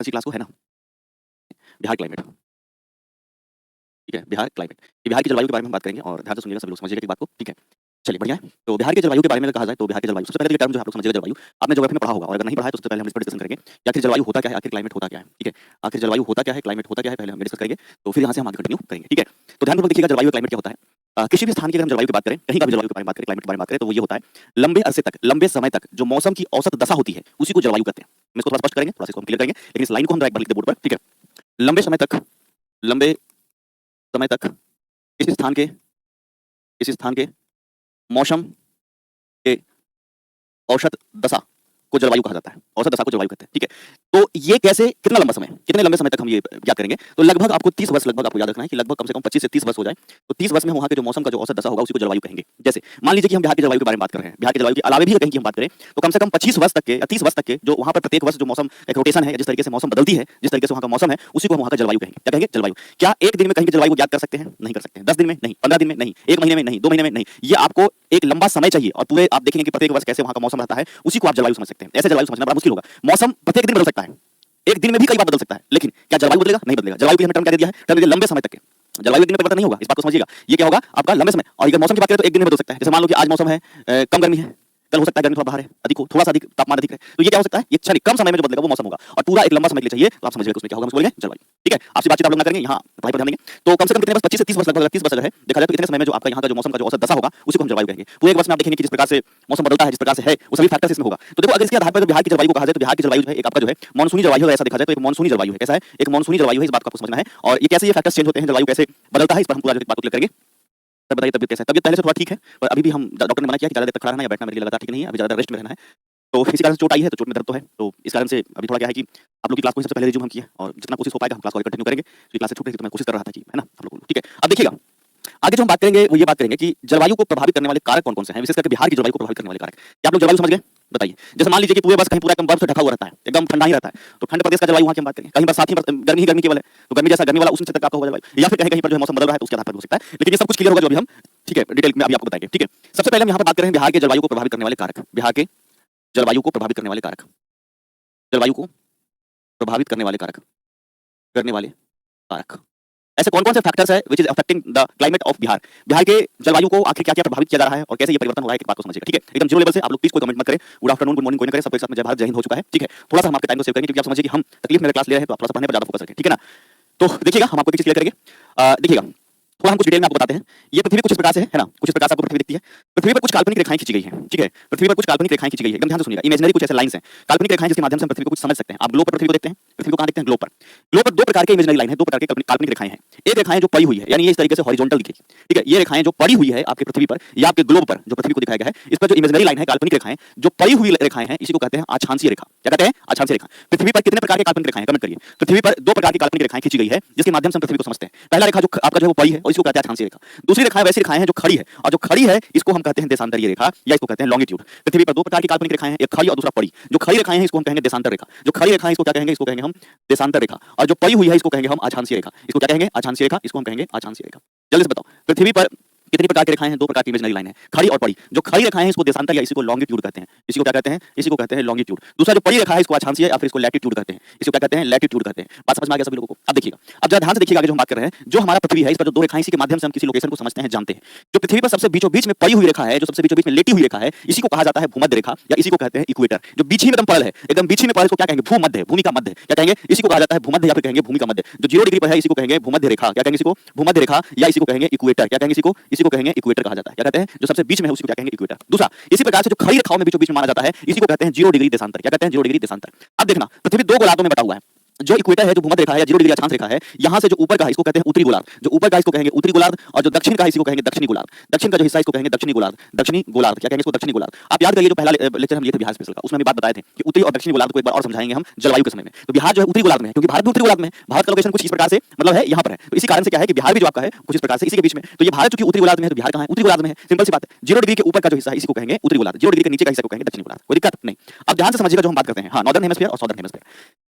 कौन सी क्लास को है ना, बिहार क्लाइमेट। ठीक है, बिहार क्लाइमेट। ये बिहार की जलवायु के बारे में हम बात करेंगे और ध्यान से सुनिएगा, सभी लोग समझिएगा एक बात को, ठीक है? चलिए बढ़िया है। तो बिहार की जलवायु के बारे में अगर कहा जाए तो बिहार की जलवायु सबसे पहले तो ये टर्म जो है आप लोग समझिएगा जलवायु, आपने ज्योग्राफी में पढ़ा होगा और अगर नहीं पढ़ा है तो सबसे पहले हम इस पर डिस्कशन करेंगे कि आखिर जलवायु होता क्या है, आखिर क्लाइमेट होता क्या है, ठीक है? आखिर जलवायु होता क्या है, क्लाइमेट होता क्या है, पहले हम डिस्कस करेंगे, तो फिर यहाँ से हम आगे कंटिन्यू करेंगे, ठीक है? तो ध्यानपूर्वक देखिएगा जलवायु और क्लाइमेट क्या होता है। किसी भी स्थान की अगर हम जलवायु की बात करें, कहीं का भी जलवायु के बारे में बात करें, क्लाइमेट के बारे में बात करें तो वो ये होता है, लंबे अरसे तक, लंबे समय तक जो मौसम की औसत दशा होती है, उसी को जलवायु कहते हैं। हम इसको थोड़ा स्पष्ट करेंगे, थोड़ा सा इसको हम क्लियर करेंगे, लेकिन इस लाइन को हम एक बार लिख दें बोर्ड पर, ठीक है? लंबे समय तक, लंबे समय तक किसी स्थान के मौसम के औसत दशा को जलवायु कहा जाता है। औसत दशा को जलवायु कहते हैं, ठीक है? तो ये कैसे, कितना लंबा समय, कितने लंबे समय तक हम ये याद करेंगे? तो लगभग आपको 30 वर्ष लगभग आपको याद रखना है कि लगभग कम से कम 25 से 30 वर्ष हो जाए, तो 30 वर्ष में वहाँ के जो मौसम का जो औसत दशा होगा उसी को जलवायु कहेंगे। जैसे मान लीजिए कि हम बिहार की जलवायु के बारे में बात कर रहे हैं, बिहार की जलवायु के अलावा भी कहीं की हम बात करें, तो कम से कम 25 वर्ष तक के या 30 वर्ष तक के जो वहाँ पर प्रत्येक वर्ष जो मौसम एक रोटेशन है, जिस तरीके से मौसम बदलती है, जिस तरीके से वहाँ का मौसम है, उसी को हम वहाँ का जलवायु कहेंगे। क्या कहेंगे? जलवायु। क्या एक दिन में कहीं की जलवायु को याद कर सकते हैं? नहीं कर सकते हैं। 10 दिन में नहीं, 15 दिन में नहीं, 1 महीने में नहीं, 2 महीने में नहीं। ये आपको एक लंबा समय चाहिए और पूरे आप देखेंगे कि प्रत्येक वर्ष कैसे वहाँ का मौसम रहता है, उसी को आप जलवायु समझ सकते हैं। ऐसे जलवायु समझना बड़ा मुश्किल होगा। मौसम प्रत्येक दिन बदल सकता है, एक दिन में भी कई बार बदल सकता है, लेकिन क्या जलवायु बदलेगा? नहीं बदलेगा। जलवायु के लिए हमने टर्म क्या दे दिया है? टर्म दे दिया लंबे समय तक के। जलवायु एक दिन में परिवर्तन नहीं होगा, इस बात को समझिएगा। ये क्या होगा? आपका लंबे समय। और अगर मौसम की बात करें तो एक दिन में बदल सकता है। जैसे मान लो कि आज मौसम है कम गर्मी है, कल हो सकता है गर्मी थोड़ा बाहर है, अधिक हो, थोड़ा सा अधिक तापमान अधिक है, तो ये क्या हो सकता है? ये क्षणिक कम समय में जो बदलेगा वो मौसम होगा और पूरा एक लंबा समय के लिए चाहिए, तो आप समझिएगा उसमें क्या होगा, हम उसको बोलेंगे जलवायु। ठीक है, आपसे बातचीत आप लोग ना करेंगे, यहाँ पढ़ाई पर ध्यान देंगे। तो कम से कम कितने वर्ष? 25 से 30 वर्ष, लगभग 30 वर्ष अगर है देखा जाए तो इतने समय में जो आपका यहाँ का जो मौसम का जो औसत दशा होगा उसी को हम जलवायु कहेंगे। पूरे एक वर्ष में आप देखेंगे कि जिस प्रकार से मौसम बदलता है, जिस प्रकार से है, वो सभी फैक्टर्स इसमें होगा। तो देखो अगर इसके आधार पर बिहार की जलवायु को कहा जाए तो बिहार की जलवायु जो है एक आपका जो है मॉनसूनी जलवायु है। ऐसा देखा जाए तो एक मॉनसूनी जलवायु है। कैसा है? एक मॉनसूनी जलवायु है, इस बात को आपको समझना है। और ये कैसे ये फैक्टर्स चेंज होते हैं, जलवायु कैसे बदलता है, इस पर हम पूरा बात क्लियर करेंगे। तब बताइए तबीयत कैसा है? तबीयत पहले से थोड़ा ठीक है, पर अभी भी हम डॉक्टर ने मना किया कि ज़्यादा देर तक खड़ा रहना या बैठना मेरे लिए लगातार ठीक नहीं है, अभी ज़्यादा रेस्ट में रहना है। तो इसी कारण से चोट आई है, तो चोट में दर्द तो है, तो इस कारण से अभी थोड़ा क्या है कि आप लोग की क्लास को सबसे पहले रिज्यूम हम किए और जितना कोशिश हो पाएगा हम क्लास को आगे कंटिन्यू करेंगे। तो क्लास से छूट रही थी तो मैं कोशिश कर रहा था कि है ना आप लोगों को, ठीक है? अब देखिएगा आगे जो हम बात करेंगे वो ये बात करेंगे कि जलवायु को प्रभावित करने वाले कारक कौन-कौन से हैं, विशेष करके बिहार की जलवायु को प्रभावित करने वाले कारक। क्या आप लोग जलवायु समझ गए? बताइए। जैसे मान लीजिए कि पूरे वर्ष कहीं पूरा एकदम बर्फ से ढका हुआ रहता है, एकदम ठंडा ही रहता है, तो ठंड प्रदेश का जलवायु वहाँ की हम बात करेंगे। कहीं बरसात ही गर्मी ही गर्मी केवल है, तो गर्मी जैसा गर्मी वाला उष्ण क्षेत्र का आपका होगा जलवायु, या फिर कहीं पर जो है मौसम बदल रहा है तो उसके आधार पर हो सकता है। लेकिन ये सब कुछ क्लियर होगा जो अभी हम, ठीक है, डिटेल में अभी आपको बताएंगे, ठीक है? सबसे पहले हम यहाँ पर बात करें बिहार के जलवायु को प्रभावित करने वाले कारक। बिहार के जलवायु को प्रभावित करने वाले कारक, जलवायु को प्रभावित करने वाले कारक ऐसे कौन-कौन से फैक्टर्स है which is affecting the climate of Bihar. Bihar के जलवायु को आखिर क्या-क्या प्रभावित किया जा रहा है और कैसे ये परिवर्तन हो रहा है, एक बात को समझिएगा, ठीक है? एकदम जीरो लेवल से आप लोग प्लीज कोई कमेंट मत करें, गुड आफ्टरनून, गुड मॉर्निंग कोई ना करें, सबके साथ में जय भारत, जय हिंद हो चुका है, ठीक है? थोड़ा सा हम आपके टाइम को सेव करेंगे क्योंकि आप समझिए कि हम तकलीफ में क्लास ले रहे हैं, तो आप थोड़ा सा पढ़ने पर ज्यादा फोकस रखें, ठीक है ना? तो देखिएगा हम आपको एक चीज क्लियर करेंगे। देखिएगा थोड़ा हम कुछ डिटेल में आपको बताते हैं। ये पृथ्वी कुछ इस प्रकार से है ना, कुछ इस प्रकार से आपको पृथ्वी दिखती है। पृथ्वी पर कुछ काल्पनिक रेखाएं खींची गई हैं, ठीक है? पृथ्वी पर कुछ काल्पनिक रेखाएं खींची गई है, एकदम ध्यान से सुनिएगा। इमेजिनरी कुछ ऐसे लाइंस हैं, काल्पनिक रेखाएं जिसके माध्यम से हम पृथ्वी को कुछ समझ सकते हैं। आप ग्लोब पर पृथ्वी को देखते हैं, पृथ्वी को कहां देखते हैं? ग्लोब पर। ग्लोब पर दो प्रकार के इमेजिनरी लाइन है, दो प्रकार के काल्पनिक रेखाएं हैं। एक रेखाएं जो पड़ी हुई है, यानी ये इस तरीके से हॉरिजॉन्टल दिखेगी, ठीक है? ये रेखाएं जो पड़ी हुई है आपके पृथ्वी पर या आपके ग्लोब पर जो पृथ्वी को दिखाया गया है, इस पर जो इमेजिनरी लाइन है, काल्पनिक रेखाएं जो पड़ी हुई रेखाएं हैं, इसी को कहते हैं अक्षांशीय रेखा। क्या कहते हैं? अक्षांशीय रेखा। पृथ्वी पर कितने प्रकार के काल्पनिक रेखाएं, कमेंट करिए। पृथ्वी पर दो प्रकार की काल्पनिक रेखाएं खींची गई है जिसके माध्यम से हम पृथ्वी को समझते हैं। पहला रेखा जो आपका जो है वो पड़ी है और इसको कहते हैं अक्षांशीय रेखा। दूसरी रेखाएं वैसी रेखाएं हैं जो खड़ी है, और जो खड़ी है इसको हम कहते हैं देशांतरीय रेखा या इसको कहते हैं लॉन्गिट्यूड। पृथ्वी पर दो प्रकार की काल्पनिक रेखाएं हैं, एक खड़ी और दूसरा पड़ी। जो खड़ी रेखाएं हैं इसको हम कहेंगे देशांतर रेखा, जो खड़ी रेखाएं इसको क्या कहेंगे? इसको कहेंगे हम देशांतर रेखा, और जो पड़ी हुई है इसको कहेंगे हम अक्षांशीय रेखा। इसको क्या कहेंगे? अक्षांशीय रेखा, इसको हम कहेंगे अक्षांशीय रेखा। जल्दी से बताओ पृथ्वी पर कितनी प्रकार की रेखाएं हैं? दो प्रकार की इमेजिनरी लाइन है, खड़ी और पड़ी। जो खड़ी रेखाएं हैं इसको देशांतर या इसी को लॉन्गिट्यूड कहते हैं। इसी को क्या कहते हैं? इसी को कहते हैं लॉन्गिट्यूड। दूसरा जो पड़ी रेखा है इसको अक्षांशीय या फिर इसको लैटिट्यूड कहते हैं। इसको क्या कहते हैं? लैटिट्यूड कहते हैं। बात समझ में आ गया सभी लोगों को? अब देखिएगा, अब जरा ध्यान से देखिएगा, आगे जो हम बात कर रहे हैं, जो हमारा पृथ्वी है इस पर जो दो रेखाएं, इसी के माध्यम से हम किसी लोकेशन को समझते हैं, जानते हैं। जो पृथ्वी पर सबसे बीचों-बीच में पड़ी हुई रेखा है, जो सबसे बीचों-बीच में लेटी हुई रेखा है, इसी को कहा जाता है भूमध्य रेखा या इसी को कहते हैं इक्वेटर। जो बीच ही में एकदम पड़ल है, एकदम बीच ही में पड़ल, इसको क्या कहेंगे? भूमध्य, भूमि का मध्य। क्या कहेंगे? इसी को कहा जाता है भूमध्य या फिर कहेंगे भूमि का मध्य। जो 0 डिग्री पर है इसी को कहेंगे भूमध्य रेखा। क्या कहेंगे? इसी को भूमध्य रेखा या इसी को कहेंगे इक्वेटर। क्या कहेंगे? इसी को कहेंगे इक्वेटर कहा जाता है। क्या कहते हैं? जो सबसे बीच में है उसी को क्या कहेंगे? इक्वेटर। दूसरा इसी प्रकार से जो खड़ी रेखाओं में बीचों-बीच में माना जाता है, इसी को कहते हैं 0 डिग्री देशांतर। क्या कहते हैं? 0 डिग्री देशांतर। अब देखना, पृथ्वी दो गोलार्धों में बटा हुआ है। जो इक्वेटर है, जो भूमध्य रेखा है, 0 डिग्री अक्षांश रेखा है, यहां से जो ऊपर का है इसको कहते हैं उत्तरी गोलार्ध। जो ऊपर का इसको कहेंगे उत्तरी गोलार्ध, और जो दक्षिण का है इसको कहेंगे दक्षिणी गोलार्ध। दक्षिण का जो हिस्सा इसको कहेंगे दक्षिणी गोलार्ध। दक्षिणी गोलार्ध क्या कहेंगे? इसको दक्षिणी गोलार्ध। आप याद करिए जो पहला लेक्चर हम लिए थे बिहार स्पेशल का, उसमें हम बात बताए थे कि उत्तरी और दक्षिणी गोलार्ध को एक बार और समझाएंगे हम जलवायु के समय में। तो बिहार जो है उत्तरी गोलार्ध में है, क्योंकि भारत भी उत्तरी गोलार्ध में है। भारत का लोकेशन कुछ इस प्रकार से मतलब है यहाँ पर है, तो इसी कारण से क्या है कि बिहार भी जो आपका है कुछ इस प्रकार से इसी के बीच में। तो ये भारत चूंकि उत्तरी गोलार्ध में है, तो बिहार कहां है? उत्तरी गोलार्ध में है। सिंपल सी बात है। 0 डिग्री के ऊपर का जो हिस्सा है इसी को कहेंगे उत्तरी गोलार्ध, 0 डिग्री के नीचे का हिस्सा को कहेंगे दक्षिणी गोलार्ध। कोई दिक्कत नहीं। अब ध्यान से समझिएगा जो हम बात करते हैं, हाँ, नॉर्दर्न हेमिस्फीयर और साउदर्न हेमिस्फीयर।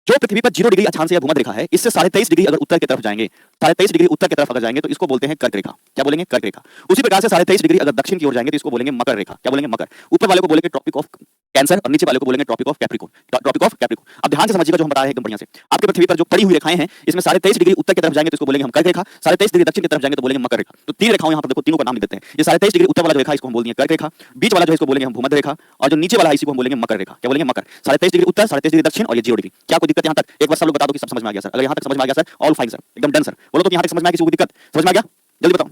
जो पृथ्वी पर 0 डिग्री अक्षांश या भूमध्य रेखा है, इससे 23.5 डिग्री अगर उत्तर की तरफ जाएंगे, 23.5 डिग्री उत्तर की तरफ अगर जाएंगे तो इसको बोलते हैं कर्क रेखा। क्या बोलेंगे? कर्क रेखा। उसी प्रकार से 23.5 डिग्री अगर दक्षिण की ओर जाएंगे तो इसको बोलेंगे मकर रेखा। क्या बोलेंगे? मकर। ऊपर वाले को बोलेंगे ट्रॉपिक ऑफ कैंसर, और नीचे वाले को बोलेंगे tropic of capricorn, tropic of capricorn. अब ध्यान से समझिएगा जो हम बता रहे हैं एकदम बढ़िया से। आपके पृथ्वी पर जो पड़ी हुई रेखाएं हैं, इसमें 23.5 डिग्री उत्तर की तरफ जाएंगे तो इसको बोलेंगे हम कर्क रेखा, 23.5 डिग्री दक्षिण की तरफ जाएंगे तो बोलेंगे मकर रेखा। तो तीन रेखाओं यहाँ पर देखो, तीनों का नाम लिख देते हैं। ये 23.5 डिग्री उत्तर वाला जो रेखा इसको हम बोल दिए कर्क रेखा, बीच वाला जो है इसको बोलेंगे हम भूमध्य रेखा, और जो नीचे वाला है इसी को हम बोलेंगे मकर रेखा। क्या बोलेंगे? मकर। 23.5 डिग्री उत्तर, 23.5 डिग्री दक्षिण और ये 0 डिग्री। क्या कोई दिक्कत यहाँ तक? एक बार सब लोग बता दो कि सब समझ में आ गया सर। अगर यहाँ तक समझ में आ गया सर, ऑल फाइन सर, एकदम डन सर। बोलो तो यहाँ तक समझ में आ गया, किसी को दिक्कत? समझ में आ गया? जल्दी बताओ,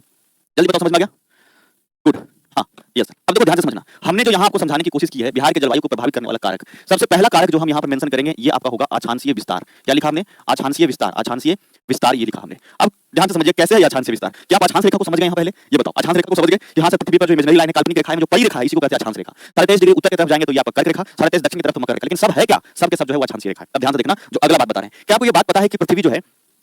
जल्दी बताओ, समझ में आ गया? गुड, हाँ यस। अब देखो ध्यान से समझना, हमने जो यहाँ आपको समझाने की कोशिश की है बिहार के जलवायु को प्रभावित करने वाला कारक, सबसे पहला कारक जो हम यहाँ पर मेंशन करेंगे ये आपका होगा अक्षांशीय विस्तार। क्या लिखा हमने? अक्षांशीय विस्तार, अक्षांशीय विस्तार ये लिखा हमने। अब ध्यान से समझिए कैसे है अक्षांशीय विस्तार। क्या आप अक्षांश रेखा को समझ गए यहाँ पहले? ये बताओ, अक्षांश रेखा को समझ गए? यहाँ से पृथ्वी पर जो इमेजिनरी लाइन है, काल्पनिक रेखा है, जो पड़ी रेखा है, इसी को कहते हैं अक्षांश रेखा। 23 डिग्री उत्तर की तरफ जाएंगे तो ये आपका कर्क रेखा, 23 दक्षिण की तरफ तो मकर रेखा। लेकिन सब है क्या? सब के सब जो है वो अक्षांशीय रेखा है। अब ध्यान से देखना जो अगला बात बता रहे हैं। क्या आपको ये बात पता है कि पृथ्वी जो है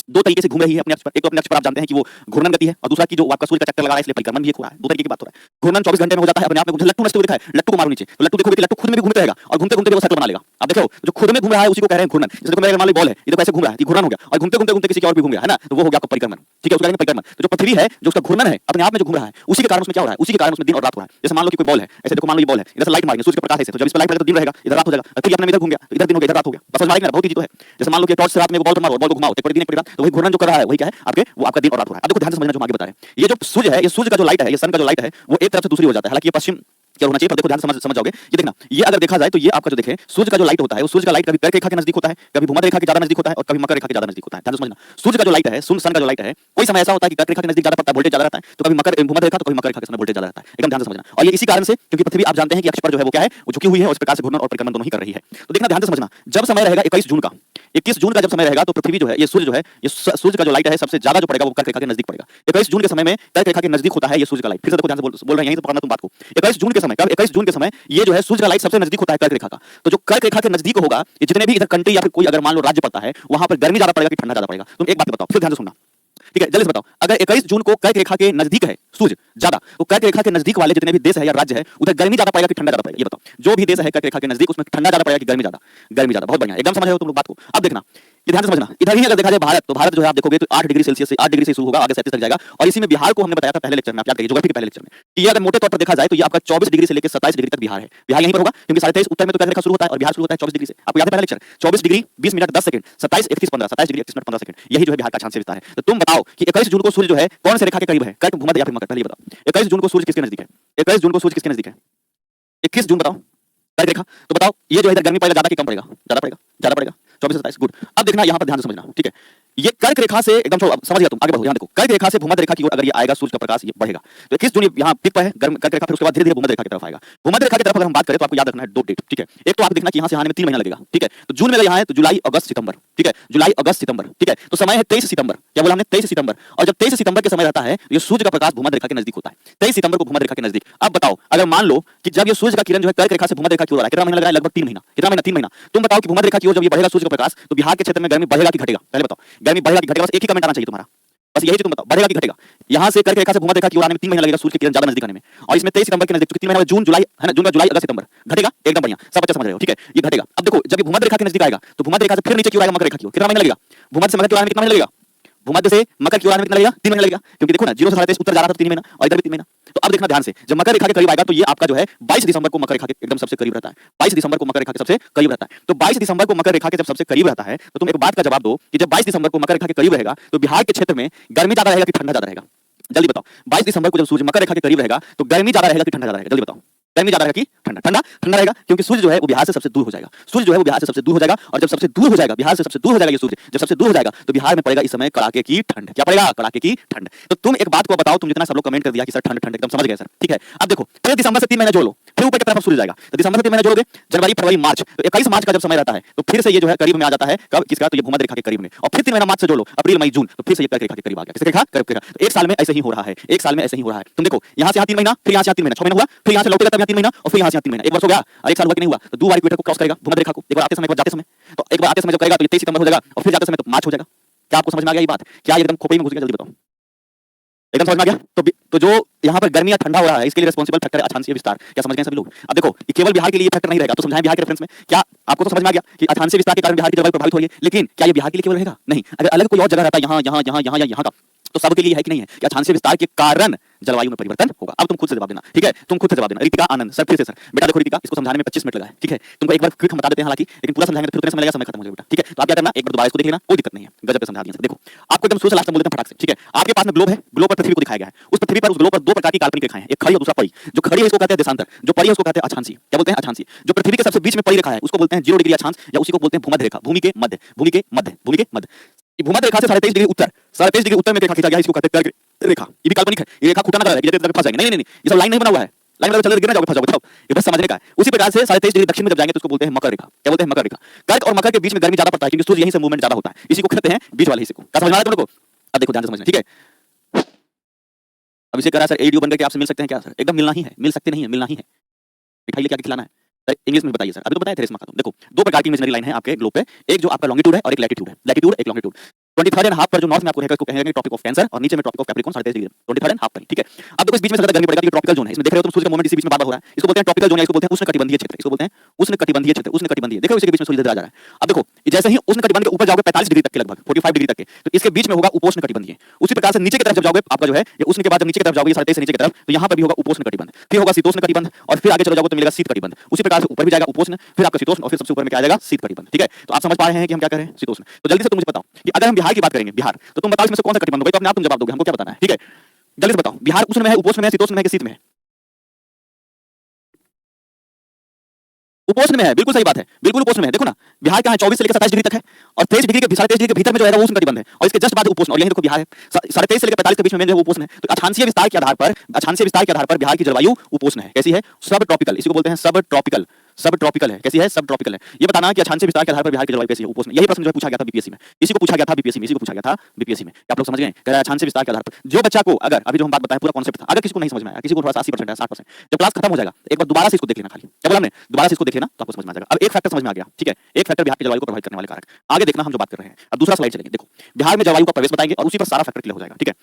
दो तरीके से घूम रही है अपने अक्ष पर? एक तो अपने अक्ष पर आप जानते हैं कि वो घूर्णन गति है, और दूसरा कि जो आपका सूर्य का चक्कर लगा रहा है इसलिए परिक्रमण भी एक हो रहा है। दो तरीके की बात हो रहा है। घूर्णन 24 घंटे में हो जाता है अपने आप में, घूमते लट्टू नचते हुए दिखा है। लट्टू को मारो नीचे तो लट्टू देखोगे कि लट्टू खुद में भी घूमते रहेगा और घूमते घूमते वो सर्कल बना लेगा। अब देखो जो खुद में घूम रहा है उसी को कह रहे हैं घूर्णन। जैसे देखो मेरे मान लो बॉल है, ये तो कैसे घूम रहा है, ये घूर्णन हो गया, और घूमते घूमते घूमते किसी की और भी घूम गया है ना, तो वो हो गया आपका परिक्रमण। ठीक है, उसको कहेंगे परिक्रमण। तो जो पृथ्वी है जो उसका घूर्णन है अपने आप में जो घूम रहा है, उसी के कारण उसमें क्या हो रहा है? उसी के कारण उसमें दिन और रात हो रहा है। जैसे मान लो कि कोई बॉल है, ऐसे देखो मान लो ये बॉल है, इधर से लाइट मारेंगे, सूर्य का प्रकाश है, तो जब इस पर लाइट पड़ेगा तो दिन रहेगा, इधर रात हो जाएगा, फिर अपने इधर घूम गया, इधर दिन हो गया, इधर रात हो गया। बस समझ में बहुत ईजी तो है। जैसे मान लो कि टॉर्च से रात में बॉल को मारो, बॉल को घुमाओ, एक दिन एक पूरी रात, तो वही घूर्णन जो कर रहा है वही क्या है आपके, वो आपका दिन और रात हो रहा है। अब देखो ध्यान से समझना जो हम आगे बता रहे हैं। ये जो सूर्य है, ये सूर्य का जो लाइट है, ये सन का जो लाइट है, वो एक तरफ से दूसरी हो जाता है। हालांकि ये पश्चिम क्या होना चाहिए, पर देखो ध्यान से समझ जाओगे। ये देखना, ये अगर देखा जाए तो ये आपका जो देखें सूर्य का जो लाइट होता है, वो सूर्य का लाइट कभी कर्क रेखा के नजदीक होता है, कभी भूमध्य रेखा के ज्यादा नजदीक होता है, और कभी मकर रेखा के ज्यादा नजदीक होता है। ध्यान से समझना, सूर्य का जो लाइट है, सन का जो लाइट है, कोई समय ऐसा होता है कि कर्क रेखा के नजदीक ज्यादा पड़ता है, वोल्टेज ज्यादा रहता है, तो कभी मकर भूमध्य रेखा, तो कभी मकर रेखा के समय वोल्टेज ज्यादा रहता है। एकदम ध्यान से समझना। और ये इसी कारण से, क्योंकि पृथ्वी आप जानते हैं कि अक्ष पर जो है वो क्या है, वो झुकी हुई है, और इस प्रकार से घूर्णन और परिक्रमण दोनों ही कर रही है। तो देखना ध्यान से समझना, जब समय रहेगा 21 जून का, 21 जून का जब समय रहेगा तो पृथ्वी जो है, ये सूर्य जो है, ये सूर्य का जो लाइट है सबसे ज्यादा जो पड़ेगा वो कर्क रेखा के नजदीक पड़ेगा। 21 जून के समय में कर्क रेखा के नजदीक होता है ये सूर्य का लाइट। फिर से देखो ध्यान से बोल रहे हैं, यहीं से पकड़ना तुम बात को। 21 जून के समय, कब? 21 जून के समय ये जो है सूर्य का लाइट सबसे नजदीक होता है कर्क रेखा का। तो जो कर्क रेखा के नजदीक होगा, ये जितने भी इधर कंट्री या फिर कोई अगर मान लो राज्य पड़ता है, वहां पर गर्मी ज्यादा पड़ेगा कि ठंडा ज्यादा पड़ेगा? तुम एक बात बताओ, फिर ध्यान से सुनना, ठीक है? जल्दी से बताओ, अगर 21 जून को कर्क रेखा के नजदीक है सूर्य ज्यादा, तो कर्क रेखा के नजदीक वाले जितने भी देश है या राज्य है, उधर गर्मी ज्यादा पड़ेगा कि ठंडा ज्यादा पड़ेगा? ये बताओ, जो भी देश है कर्क रेखा के नजदीक, उसमें ठंडा ज्यादा पड़ेगा कि गर्मी ज्यादा? गर्मी ज्यादा। बहुत बढ़िया, एकदम समझ रहे हो तुम लोग बात को। अब देखना, ये ध्यान से समझना, इधर ही अगर देखा जाए भारत, तो भारत जो है आप देखोगे तो 8 डिग्री सेल्सियस से 8 डिग्री से शुरू होगा, आगे 37 तक जाएगा। और इसी में बिहार को हमने बताया था पहले लेक्चर में, आप याद करिए ज्योग्राफी के पहले लेक्चर में, कि ये अगर मोटे तौर पर देखा जाए तो ये आपका 24 डिग्री से लेकर 27 डिग्री तक बिहार है। बिहार यहीं पर होगा क्योंकि 23.5 उत्तर में तो कर्क रेखा शुरू होता है और बिहार शुरू होता है 24 डिग्री से। आपको याद है पहला lecture? 24 degree 20 minute 10 second, 27 31 15, 27 degree 31 minute 15 second, यही जो है बिहार का अक्षांशीय विस्तार है। तो तुम बताओ कि 21 जून को सूर्य जो है कौन से रेखा के करीब है, कर्क, भूमध्य या फिर मकर? पहले ये बताओ, 21 जून को सूर्य किसके नजदीक है? 21 जून को सूर्य किसके नजदीक है? 21 जून बताओ, कर्क रेखा। तो बताओ ये जो है इधर गर्मी पड़ेगा ज्यादा कि कम पड़ेगा? ज्यादा पड़ेगा, ज्यादा पड़ेगा, 24 से 27। गुड। अब देखना यहाँ पर ध्यान से समझना, ठीक है? ये कर्क रेखा से एकदम छोड़ो, समझ गया तुम, आगे बढ़ो। यहाँ देखो, कर्क रेखा से भूमध्य रेखा की ओर अगर ये आएगा सूर्य का प्रकाश, ये बढ़ेगा तो 21 जून यहाँ पिक पर है कर्क रेखा, फिर उसके बाद धीरे धीरे भूमध्य रेखा की तरफ आएगा। भूमध्य रेखा की तरफ अगर हम बात करें तो आपको याद रखना है 2 डेट, ठीक है? एक तो आप देखना कि यहाँ से आने में 3 महीना लगेगा, ठीक है? तो जून में अगर यहाँ है तो जुलाई अगस्त सितंबर, ठीक है? जुलाई अगस्त सितंबर, ठीक है? तो समय है 23 सितंबर। क्या बोला हमने? 23 सितंबर। और जब 23 सितंबर के समय रहता है ये सूर्य का प्रकाश भूमध्य रेखा के नजदीक होता है, 23 सितंबर को भूमध्य रेखा के नजदीक। अब बताओ, अगर मान लो कि जब ये सूर्य का किरण जो है कर्क रेखा से भूमध्य रेखा की ओर आ रहा है, कितना महीना लग रहा है? लगभग 3 महीना। कितना महीना? 3 महीना। तुम बताओ कि भूमध्य रेखा की ओर जब ये बढ़ेगा सूर्य का प्रकाश, तो बिहार के क्षेत्र में गर्मी बढ़ेगा कि घटेगा? पहले बताओ, गर्मी बढ़ेगा कि घटेगा? बस एक ही कमेंट आना चाहिए तुम्हारा, बस यही तुम बताओ, बढ़ेगा कि घटेगा? यहाँ से कर्क रेखा से भूमध्य रेखा की ओर आने में 3 महीना लगेगा सूर्य की किरण ज्यादा नजदीक आने में, और इसमें 23 सितंबर के नजदीक, 3 महीना में जून जुलाई है ना, जून जुलाई अगस्त सितंबर, घटेगा? एकदम बढ़िया, सब बच्चे समझ रहे हो, ठीक है? ये घटेगा। अब देखो जब ये भूमध्य रेखा के नजदीक आएगा तो भूमध्य रेखा से फिर नीचे की ओर आएगा मकर रेखा की ओर, कितना महीना लगेगा? भूमध्य से मकर की ओर आने में कितना महीना लगेगा? भूमध्य से मकर की ओर आने में कितना लगेगा? 3 महीना लगेगा, क्योंकि देखो ना 0 से 27 उत्तर जा रहा था 3 महीना, और इधर भी 3 महीना। तो अब देखना ध्यान से, जब मकर रेखा के करीब आएगा तो ये आपका जो है 22 दिसंबर को मकर रेखा के एकदम सबसे करीब रहता है। 22 दिसंबर को मकर रेखा के सबसे करीब रहता है। तो 22 दिसंबर को मकर रेखा के जब सबसे करीब रहता है तो तुम एक बात का जवाब दो कि जब 22 दिसंबर को मकर रेखा के करीब रहेगा तो बिहार के क्षेत्र में गर्मी ज्यादा रहेगा कि ठंडा ज्यादा रहेगा? जल्दी बताओ, 22 दिसंबर को जब सूर्य मकर रेखा के करीब रहेगा तो गर्मी ज्यादा रहेगा कि ठंडा ज्यादा रहेगा? जल्दी बताओ, गर्मी ज्यादा रहेगा कि ठंडा? ठंडा ठंडा रहेगा, क्योंकि सूर्य जो है वो बिहार से सबसे दूर हो जाएगा। सूर्य जो है वो बिहार से सबसे दूर हो जाएगा, और जब सबसे दूर हो जाएगा, बिहार से सबसे दूर हो जाएगा ये सूर्य, जब सबसे दूर हो जाएगा तो बिहार में पड़ेगा इस समय कड़ाके की ठंड। क्या पड़ेगा? कड़ाके की ठंड। तो तुम एक बात को बताओ, तुम जितना सब लोग कमेंट कर दिया कि सर ठंड ठंड, एकदम समझ गए सर, ठीक है? अब देखो फिर दिसंबर से 3 महीना जोड़ लो, फिर ऊपर की तरफ सूर्य जाएगा, तो दिसंबर से 3 महीना जोड़ोगे, जनवरी फरवरी मार्च, तो 21 मार्च का जब समय रहता है तो फिर से ये जो है करीब में आ जाता है। कब? किसका? तो ये भूमध्य रेखा के करीब में। और फिर 3 महीना मार्च से जोड़ लो, अप्रैल मई जून, तो फिर से ये कर्क रेखा के करीब आ गया। किसके रेखा? कर्क रेखा। तो एक साल में ऐसे ही हो रहा है, एक साल में ऐसे ही हो रहा है। तुम देखो यहाँ से यहाँ 3 महीना, फिर यहाँ से यहाँ 3 महीना, 6 महीना हुआ, फिर यहाँ से लौटेगा तब यहाँ 3 महीना, और फिर यहाँ से यहाँ 3 महीना, एक वर्ष हो गया, और एक साल हुआ कि नहीं हुआ? तो 2 बार इक्वेटर को क्रॉस करेगा भूमध्य रेखा को, एक बार आते समय, एक बार जाते समय। तो एक बार आते समय जब करेगा तो ये 23 सितंबर हो जाएगा, और फिर जाते समय तो मार्च हो जाएगा। क्या आपको समझ में आ गया ये बात? क्या एकदम खोपड़ी में घुस गया? जल्दी बताओ, एकदम समझ में आ गया? तो जो यहाँ पर गर्मी या ठंडा हो रहा है इसके लिए रिस्पांसिबल फैक्टर है अक्षांशीय विस्तार। क्या समझ गए सभी लोग? अब देखो ये केवल बिहार के लिए फैक्टर नहीं रहेगा, तो समझाएं बिहार के रेफरेंस में। क्या आपको तो समझ में आ गया कि अक्षांशीय विस्तार के कारण बिहार की जलवायु प्रभावित हो रही है, लेकिन क्या ये बिहार के लिए केवल रहेगा? नहीं, अगर अलग कोई और जगह रहता है, यहाँ यहाँ यहाँ यहाँ यहाँ यहाँ का तो सबके लिए है कि नहीं है कि अक्षांशीय विस्तार के कारण जलवायु में परिवर्तन होगा। अब तुम खुद से जवाब देना, ठीक है, तुम खुद से जवाब देना। रितिका आनंद सर, फिर से सर। बेटा देखो रितिका, इसको समझाने में 25 मिनट लगा है, ठीक है, तुमको एक बार क्विक हम बता देते हैं हालांकि, लेकिन पूरा समझाएंगे तो फिर उतने समय लगेगा, समय खत्म हो जाएगा बेटा, ठीक है। तो आप क्या करना, एक बार दोबारा इसको देख लेना, कोई दिक्कत नहीं है, गजब से समझा दिया। देखो आपको एकदम शुरू से लास्ट तक बोल देते हैं फटाक से, ठीक है। आपके पास में ग्लोब है, ग्लोब पर पृथ्वी को दिखाया गया है। उस पृथ्वी पर, उस ग्लोब पर दो प्रकार की काल्पनिक रेखाएं हैं, एक खड़ी और दूसरा परी। जो खड़ी है इसको कहते हैं देशांतर, जो परी है उसको कहते हैं अक्षांशीय। क्या बोलते हैं, अक्षांशीय। जो पृथ्वी के सबसे बीच में परी रेखा है उसको बोलते हैं 0 डिग्री अक्षांश, या उसी को बोलते हैं भूमध्य रेखा, भूमि के मध्य, भूमि के मध्य, भूमि के मध्य। भूमध्य रेखा से 23.5 डिग्री उत्तर, 23.5 डिग्री उत्तर में रेखा खींचा गया है, इसको कहते हैं कर्क रेखा। ये भी काल्पनिक है, ये रेखा खुटा ना रहा है कि फंस जाएंगे, नहीं नहीं नहीं, ये सब लाइन नहीं बना हुआ है, लाइन में चल गिरना जाओगे, फंस जाओगे, बताओ, ये बस समझने का है। उसी प्रकार से 23.5 डिग्री दक्षिण में जब जाएंगे तो उसको बोलते हैं मकर रेखा। क्या बोलते हैं, मकर रेखा। कर्क और मकर के बीच में गर्मी ज्यादा पड़ता है क्योंकि सूर्य यहीं से मूवमेंट ज्यादा होता है, इसी को कहते हैं बीच वाले हिस्से को। क्या समझ में आ रहा है तुम लोगों को? अब देखो ध्यान से समझना, ठीक है। अब इसे करा सर एडीओ बनकर के आपसे मिल सकते हैं क्या सर? एकदम मिलना ही है, मिल सकते नहीं है, मिलना ही है। मिठाई लेके आके खिलाना है सर, इंग्लिश में बताइए सर। अभी तो बताया थेरेस माँ का। देखो दो प्रकार की इमेजिनरी लाइन है आपके ग्लोब पे, एक जो आपका लॉन्गिट्यूड है और एक लैटिट्यूड है। लैटिट्यूड एक लॉन्गिट्यूड 23 एंड हाफ पर जो नॉर्थ में आपको रहेगा उसको कहेंगे टॉपिक ऑफ कैंसर, और नीचे में topic of Capricorn 23.5 degree 23 and half पर, ठीक है। अब देखो इस बीच में ज्यादा गर्मी पड़ेगा, ट्रॉपिकल जोन है, इसमें देख रहे हो तुम सूर्य का मूवमेंट इसी बीच में बार-बार हो रहा है, इसको बोलते हैं ट्रॉपिकल जोन, या इसको बोलते हैं उष्णकटिबंधीय क्षेत्र, इसको बोलते हैं उष्णकटिबंधीय क्षेत्र, उष्णकटिबंधीय। देखो इसी के बीच में सूर्य इधर आ जा रहा है। अब देखो जैसे ही उष्णकटिबंध के ऊपर जाओगे 45 डिग्री तक के, लगभग 45 डिग्री तक के, तो इसके बीच में होगा उपोष्णकटिबंधीय। उसी प्रकार से नीचे की तरफ जब जाओगे आपका जो है ये उष्ण के बाद जब नीचे की तरफ जाओगे 23.5 से नीचे की तरफ, तो यहाँ पर भी होगा उपोष्णकटिबंध, फिर होगा शीतोष्णकटिबंध, और फिर आगे चले जाओगे तो मिलेगा शीतकटिबंध। उसी प्रकार से ऊपर भी जाएगा उपोष्ण, फिर आपका शीतोष्ण, और फिर सबसे ऊपर में क्या आ जाएगा, शीतकटिबंध, ठीक है। तो आप समझ पा रहे हैं कि हम क्या कर रहे हैं, शीतोष्ण। तो जल्दी से तुम मुझे बताओ कि अगर हम बिहार की बात करेंगे, बिहार, तो तुम बताओ इसमें से कौन सा कटिबंध होगा, तो अपने आप तुम जवाब दोगे, हमको क्या बताना है, ठीक है। जल्दी से बताओ बिहार उष्ण में है, उपोष्ण में है, शीतोष्ण में है कि शीत में है? उपोष्ण में है, बिल्कुल सही बात है, बिल्कुल उपोष्ण में है। देखो ना बिहार कहाँ है, 24 से लेकर 27 डिग्री तक है, और 23 डिग्री के 23.5 डिग्री के भीतर में जो है वो उष्णकटिबंध है, और इसके जस्ट बाद उपोष्ण, और यही देखो बिहार है 23.5 से लेकर 45 के बीच में जो है उपोष्ण है। तो अक्षांशीय विस्तार के आधार पर, अक्षांशीय विस्तार के आधार पर बिहार की जलवायु उपोष्ण है। कैसी है, सब ट्रॉपिकल, इसी को बोलते हैं सब ट्रॉपिकल, सब ट्रॉपिकल है। कैसी है, सब ट्रॉपिकल है। ये बताना कि अक्षांशीय विस्तार के आधार पर बिहार की जलवायु कैसी है, उपोष्ण। यही प्रश्न जो है पूछा गया था बीपीएससी में, इसी को पूछा गया था बीपीएससी में, इसी को पूछा गया था बीपीएससी में। क्या आप लोग समझ गए? कह रहा है अक्षांशीय विस्तार के आधार पर। जो बच्चा को अगर अभी जो हम बात बताएं पूरा कॉन्सेप्ट था, अगर किसी को नहीं समझ में आया, किसी को थोड़ा सा 80% है 60%, जब क्लास खत्म हो जाएगा एक बार दोबारा से इसको देख लेना, खाली क्या बोला हमने, दोबारा से इसको देख लेना तो आपको समझ में आ जाएगा। अब एक फैक्टर समझ में आ गया, ठीक है, एक फैक्टर बिहार की जलवायु को प्रभावित करने वाले कारक। आगे देखना हम जो बात कर रहे हैं। अब दूसरा स्लाइड चलेंगे। देखो बिहार में जलवायु का प्रवेश बताएंगे और उसी पर सारा फैक्टर क्लियर हो जाएगा, ठीक है।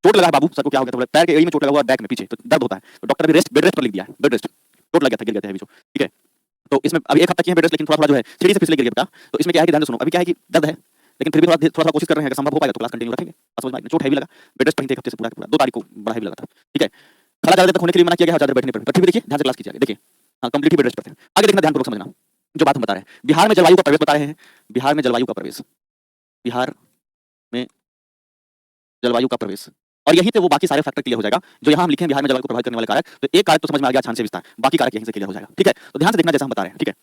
चोट लगा है बाबू, सर को क्या हो गया था, पैर के एड़ी में चोट लगा हुआ, बैक में पीछे, तो दर्द होता है, तो डॉक्टर भी रेस्ट, बेड रेस्ट पर लिख दिया है, बेड रेस्ट, चोट लग गया था, गिर गया था अभी जो, ठीक है। तो इसमें अभी एक हफ्ता की है बेड रेस्ट, लेकिन थोड़ा थोड़ा जो है सीढ़ी से फिसले गिर गया बेटा। तो इसमें क्या है कि ध्यान से सुनो, अभी क्या है कि दर्द है, लेकिन फिर भी थोड़ा कोशिश कर रहे हैं, अगर संभव हो पाएगा तो क्लास कंटिन्यू रखेंगे। समझ में, चोट हैवी लगा, बेड रेस्ट पर ही थे एक हफ्ते से पूरा 2 तारीख को बड़ा हैवी लगा था, ठीक है। खड़ा ज्यादा तक होने के लिए मना किया गया, ज्यादा बैठने पर, फिर भी देखिए ध्यान से क्लास कीजिए, देखिए हां कंप्लीटली बेड रेस्ट पर थे। आगे देखना, ध्यानपूर्वक समझना जो बात हम बता रहे हैं। बिहार में जलवायु का प्रवेश बता रहे हैं, बिहार में जलवायु का प्रवेश, बिहार में जलवायु का प्रवेश, और यहीं पे वो बाकी सारे फैक्टर क्लियर हो जाएगा जो यहाँ हम लिखे हैं बिहार में जलवायु को प्रभावित करने वाले कारक। तो एक कारक तो समझ में आ गया, अक्षांशीय विस्तार, बाकी कारक यहीं से क्लियर हो जाएगा, ठीक है। तो ध्यान से देखना जैसा हम बता रहे हैं, ठीक है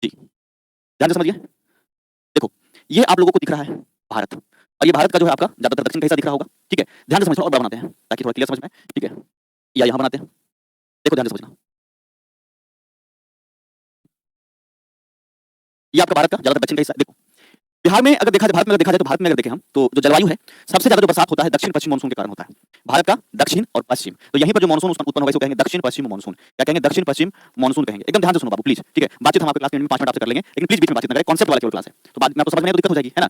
जी, ध्यान से समझिए। देखो ये आप लोगों को दिख रहा है भारत, और ये भारत का जो है आपका ज्यादातर दक्षिण का हिस्सा दिख रहा होगा, ठीक है। ध्यान से समझना और बड़ा बनाते हैं ताकि थोड़ा क्लियर समझ में आए, ठीक है। या यहाँ बनाते हैं, देखो ध्यान से समझना, ये आपका भारत का ज्यादातर दक्षिण का हिस्सा। देखो बिहार में अगर देखा जाए, भारत में अगर देखा जाए तो भारत में अगर देखें हम तो जो जलवायु है सबसे ज्यादा जो बरसात होता है दक्षिण पश्चिम मानसून के कारण होता है, भारत का दक्षिण और पश्चिम। तो यहीं पर जो मानसून उत्पन्न होगा इसको कहेंगे दक्षिण पश्चिम मानसून। क्या कहेंगे, दक्षिण पश्चिम मानसून कहेंगे। एकदम ध्यान से सुनो बाबू प्लीज, ठीक है। बातचीत हम आपके क्लास में 5 मिनट आपसे कर लेंगे, लेकिन प्लीज बीच में बातचीत ना करें, कॉन्सेप्ट वाला केवल क्लास है, तो बाद में आपको समझ में तो दिक्कत हो जाएगी, है ना।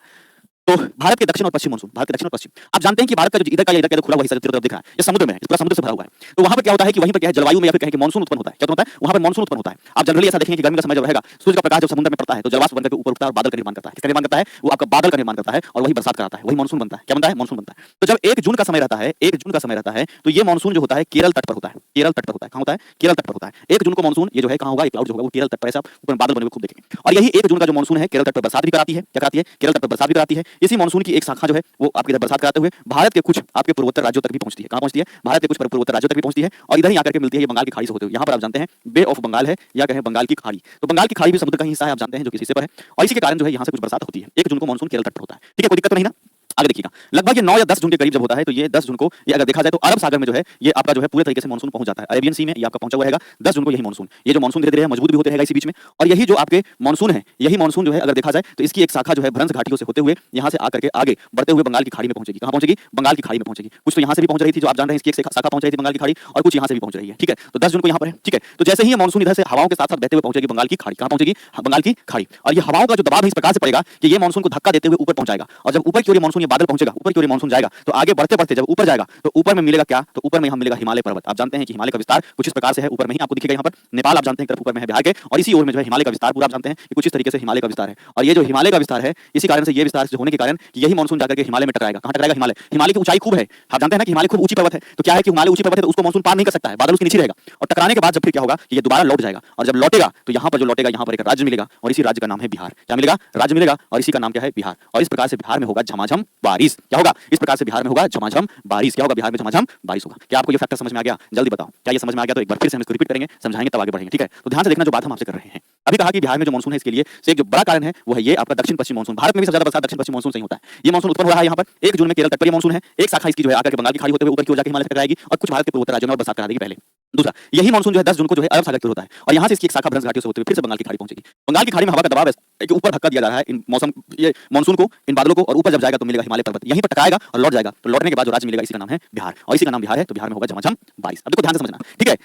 तो भारत के दक्षिण और पश्चिम मानसून, भारत के दक्षिण और पश्चिम, आप जानते हैं कि भारत का जो इधर का या इधर का खुला हुआ हिस्सा जो दिख रहा है ये समुद्र में है, पूरा समुद्र से भरा हुआ है। तो वहां पर क्या होता है कि वहीं पर क्या है जलवायु में या फिर कहें कि मानसून उत्पन्न होता है। क्या होता है वहां पर मानसून उत्पन्न होता है। आप जनरली ऐसा देखेंगे कि गर्मी का समय जब रहेगा, सूर्य का प्रकाश जब समुद्र में पड़ता है तो जलवाष्प बनकर ऊपर उठता है और बादल का निर्माण करता है। किसका निर्माण करता है, वो आपका बादल का निर्माण करता है और वही बरसात कराता है, वही मानसून बनता है। क्या बनता है, मानसून बनता है। तो जब 1 जून का समय रहता है, 1 जून का समय रहता है, तो ये मानसून जो होता है केरल तट पर होता है, केरल तट पर होता है। कहां होता है, केरल तट पर होता है। 1 जून को मानसून ये जो है कहां होगा, ये क्लाउड जो होगा वो केरल तट पर, ऐसा ऊपर बादल बने हुए खूब देखेंगे। और यही 1 जून का जो मानसून है केरल तट पर बरसात भी कराती है। क्या कराती है, केरल तट पर बरसात भी कराती है। इसी मानसून की एक शाखा जो है वो आपके इधर बरसात कराते हुए भारत के कुछ आपके पूर्वोत्तर राज्यों तक भी पहुंचती है। कहां पहुंचती है, भारत के कुछ पूर्वोत्तर राज्यों तक भी पहुंचती है, और इधर ही आकर के मिलती है ये बंगाल की खाड़ी से होते हुए। यहाँ पर आप जानते हैं बे ऑफ बंगाल है या कहें बंगाल की खाड़ी। तो बंगाल की खाड़ी भी समुद्र का हिस्सा है, आप जानते हैं, जो किसी से पर है, और इसी के कारण जो है यहाँ से कुछ बरसात होती है। 1 जून को मानसून केरल तट पर होता है, ठीक है, कोई दिक्कत तो नहीं ना। आगे देखिएगा, लगभग ये 9 या 10 जून के करीब जब होता है, तो ये 10 जून को ये अगर देखा जाए तो अरब सागर में जो है ये आपका जो है पूरे तरीके से मानसून पहुंच जाता है। अरेबियन सी में ये आपका पहुंचा हुआ रहेगा 10 जून को यही मानसून। ये जो मानसून धीरे-धीरे मजबूत भी होते रहेगा इसी बीच में, और यही जो आपके मानसून है, यही मानसून जो है अगर देखा जाए तो इसकी एक शाखा जो है भ्रंश घाटियों से होते हुए यहाँ से आकर के आगे बढ़ते हुए बंगाल की खाड़ी में पहुंचेगी। कहां पहुंचेगी, बंगाल की खाड़ी में पहुंचेगी। कुछ तो यहाँ से भी पहुंच रही थी, जो आप जान रहे हैं, इसकी एक शाखा पहुंच रही थी बंगाल की खाड़ी, और कुछ यहाँ से भी पहुंच रही है, ठीक है। तो 10 जून को यहाँ पर है, ठीक है। तो जैसे ही ये मानसून इधर से हवाओं के साथ-साथ बहते हुए पहुंचेगी बंगाल की खाड़ी। कहां पहुंचेगी, बंगाल की खाड़ी, और ये हवाओं का जो दबाव है इस प्रकार से पड़ेगा कि ये मानसून को धक्का देते हुए ऊपर पहुंचाएगा, और जब ऊपर की ओर ये मानसून ये बादल पहुंचेगा ऊपर की ओर, मानसून जाएगा तो आगे बढ़ते बढ़ते जब ऊपर जाएगा तो ऊपर में मिलेगा क्या, तो ऊपर में हम मिलेगा हिमालय पर्वत। आप जानते हैं कि हिमालय का विस्तार कुछ इस प्रकार से है, ऊपर में ही आपको दिखेगा यहाँ पर नेपाल, आप जानते हैं तरफ ऊपर में है बिहार के, और इसी ओर में जो है हिमालय का विस्तार पूरा आप जानते हैं कि कुछ इस तरीके से हिमालय का विस्तार है। और ये जो हिमालय का विस्तार है, इसी कारण से ये विस्तार होने के कारण कि यही मानसून जाकर के हिमालय में टकराएगा। कहां टकराएगा? हिमालय। हिमालय की ऊंचाई खूब है, आप जानते हैं ना कि हिमालय खूब ऊंची पर्वत है, तो क्या है कि हिमालय ऊंची पर्वत है तो उसको मानसून पार नहीं कर सकता है, बादल उसके नीचे रहेगा, और टकराने के बाद जब फिर क्या होगा कि ये दोबारा लौट जाएगा, और जब लौटेगा तो यहाँ पर जो लौटेगा यहाँ पर एक राज्य मिलेगा, और इसी राज्य का नाम है बिहार। क्या मिलेगा? राज्य मिलेगा, और इसी का नाम क्या है? बिहार। और इस प्रकार से बिहार में होगा झमाझम बारिश। क्या होगा? इस प्रकार से बिहार में होगा झमाझम बारिश। क्या होगा? बिहार में झमाझम बारिश होगा। क्या आपको ये फैक्टर समझ में आ गया? जल्दी बताओ, क्या ये समझ में आ गया? तो एक बार फिर से हम इसको रिपीट करेंगे, समझाएंगे, तब आगे बढ़ेंगे, ठीक है? तो ध्यान से देखना जो बात हम आपसे कर रहे हैं। अभी कहा कि बिहार में जो मानसून है इसके लिए से एक जो बड़ा कारण है वो है ये आपका दक्षिण पश्चिम मानसून। भारत में भी सबसे ज्यादा बरसात दक्षिण पश्चिम मानसून से ही होता है। ये मानसून उत्पन्न हो रहा है यहाँ पर 1 जून में केरल तट पर ये मानसून है, एक शाखा इसकी जो है आकर के बंगाल की खाड़ी होते हुए ऊपर की ओर जाकर हिमालय तक टकराएगी और कुछ भारत के पूर्वोत्तर राज्यों में और बरसात करा देगी पहले। दूसरा, यही मानसून जो है 10 जून को जो है अरब सागर की ओर होता है, और यहाँ से इसकी एक शाखा भ्रंश घाटियों से होते हुए फिर से बंगाल की खाड़ी पहुंचेगी। बंगाल की खाड़ी में हवा का दबाव है कि ऊपर धक्का दिया जा रहा है इन मौसम ये मानसून को, इन बादलों को, और ऊपर जब जाएगा तो मिलेगा हिमालय पर्वत, यहीं पर टकराएगा और लौट जाएगा, तो लौटने के बाद जो राज्य मिलेगा इसी का नाम है बिहार, और इसी का नाम बिहार है, तो बिहार में होगा झमाझम बारिश। अब देखो ध्यान से समझना, ठीक है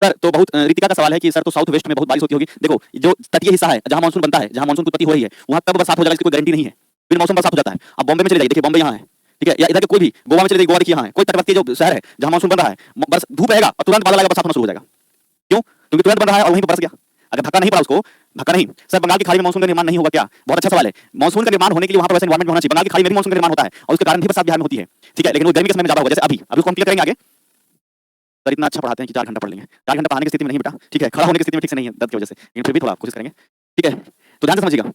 सर? तो बहुत रीतिका का सवाल है कि सर तो साउथ वेस्ट में बहुत बारिश होती होगी। देखो जो तटीय हिस्सा है जहां मानसून बनता है, जहां मानसून की उत्पत्ति हो रही है, वहां कब बरसात हो जाएगा इसकी कोई गारंटी नहीं है, फिर मौसम बरसात हो जाता है। अब बॉम्बे में चले जाइए, देखिए बॉम्बे यहाँ है, ठीक है, या इधर के कोई भी गोवा में चले जाइए, गोवा देखिए यहाँ है, कोई तटवर्ती जो शहर है जहां मानसून बन रहा है, धूप रहेगा और तुरंत बादल आएगा, बरसात होना शुरू हो जाएगा। क्यों? क्योंकि तुरंत बन रहा है और वहीं पर बरस गया। अगर धक्का नहीं पड़ा उसको, धक्का नहीं सर, बंगाल की खाड़ी में मानसून का निर्माण नहीं होगा क्या? बहुत अच्छा सवाल है। मानसून का निर्माण होने के लिए वहां पर वैसे एनवायरमेंट होना चाहिए। बंगाल की खाड़ी में भी मानसून का निर्माण होता है और उसके कारण भी बरसात बिहार में होती है, ठीक है, लेकिन वो गर्मी के समय में ज्यादा होगा। जैसे अभी उसको हम क्लियर करेंगे आगे। सर इतना अच्छा पढ़ाते हैं कि 4 घंटा पढ़ लेंगे, 4 घंटा पढ़ाने की स्थिति में नहीं बेटा, ठीक है, खड़ा होने की स्थिति में ठीक से नहीं है दर्द की वजह से, लेकिन फिर भी थोड़ा कोशिश करेंगे, ठीक है? तो ध्यान से समझिएगा,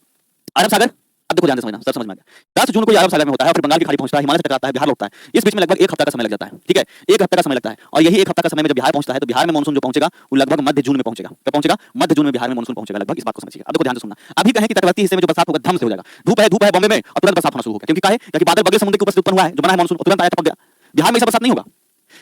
अरब सागर, अब देखो ध्यान से समझना, सब समझ में आ गया। 10 जून को ये अरब सागर में होता है और फिर बंगाल की खाड़ी पहुंचता है, हिमालय से टकराता है, बिहार लौटता है। इस बीच में लगभग 1 हफ्ता का समय लग जाता है, ठीक है, 1 हफ्ते का समय लगता है, और यही 1 हफ्ता का समय में जब बिहार पहुंचता है तो बिहार में मानसून जो पहुंचेगा वो लगभग मध्य जून में पहुंचेगा। कब पहुंचेगा? मध्य जून में बिहार में मानसून पहुंचेगा लगभग, इस बात को समझिए। अब देखो ध्यान से सुनना, अभी कहें कि तटवर्ती हिस्से में जो बरसात होगा धम से हो जाएगा, धूप है बॉम्बे में और तुरंत बरसात होना शुरू हो गया, क्योंकि क्या है? क्योंकि बादल बगल समुद्र के ऊपर से उत्पन्न हुआ है, जो बना है मानसून तुरंत आया टपक गया। बिहार में ऐसा बरसात नहीं होगा,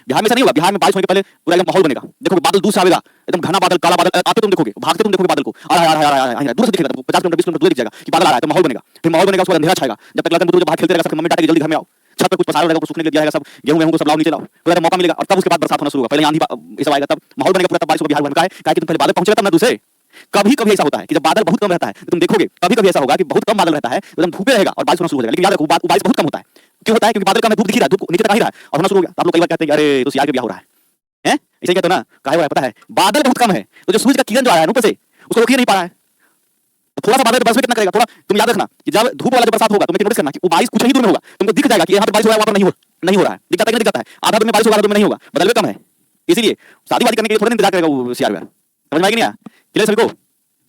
बिहार में ऐसा नहीं होगा। बिहार में बारिश होने के पहले पूरा एकदम माहौल बनेगा, देखोगे बादल दूर से आएगा, एकदम घना बादल, काला बादल आते तुम देखोगे, भागते तुम देखोगे बादल को, आ रहा दूर से दिखेगा, 50 किलोमीटर 20 किलोमीटर दूर दिख जाएगा कि बादल आ रहा है, तो माहौल बनेगा, फिर माहौल बनेगा, उसके बाद अंधेरा छाएगा, जब तक लगता है बाहर खेलते रहेगा, सबके मम्मी डांटेगी जल्दी घर में आओ, छत पे कुछ पसारा रहेगा, कुछ सूखने के लिए दिया जाएगा, सब गेहूं को सब लाओ नीचे लाओ, पूरा मौका मिलेगा, और तब उसके बाद बरसात होना शुरू होगा। पहले आंधी ये सब आएगा, तब माहौल बनेगा पूरा, तब बारिश होगी बिहार में। क्या है कि तुम पहले बादल पहुंचेगा तब ना दूसरे। कभी कभी ऐसा होता है कि जब बादल बहुत कम रहता है तो तुम देखोगे कभी कभी ऐसा होगा कि बहुत कम बादल रहता है, एकदम धूपे रहेगा और बारिश होना शुरू हो जाएगा, लेकिन याद रखो बारिश बहुत कम होता है। क्यों होता है? क्योंकि बादल कम है, धूप दिख रहा है, धूप नीचे तक आ ही रहा है और होना शुरू हो गया। आप लोग कई बार कहते हैं कि अरे तो सियार के ब्याह हो रहा है, ऐसे कहते हो ना, काहे हो रहा है पता है? बादल बहुत कम है, तो जो सूरज का किरण जो आ रहा है ऊपर से उसको रोक ही नहीं पा रहा है, तो थोड़ा सा बादल बरस में कितना करेगा? थोड़ा तुम याद रखना कि जब धूप वाला जब बरसात होगा तुम्हें नोटिस करना कि वो बारिश कुछ ही दूर में होगा, तुमको दिख जाएगा कि यहाँ पर बारिश हो रहा है, वहां पर नहीं हो रहा है, दिख जाता है कि नहीं दिख जाता है? आधा दूर में बारिश होगा, आधा दूर में नहीं होगा, बदल में कम है, इसीलिए शादी वादी करने के लिए थोड़ा इंतजार करेगा वो सियार। समझ में आ गया नहीं? क्लियर सभी को?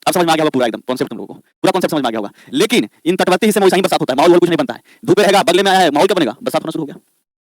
अब समझ में आ गया होगा पूरा एकदम कॉन्सेप्ट, तुम लोगों को पूरा कॉन्सेप्ट समझ में आ गया होगा। लेकिन इन तटवर्ती हिस्से में वैसा ही बरसात होता है, माहौल कुछ नहीं बनता है, धूप रहेगा, बगले में आया है, माहौल क्या बनेगा? बरसात होना शुरू हो गया।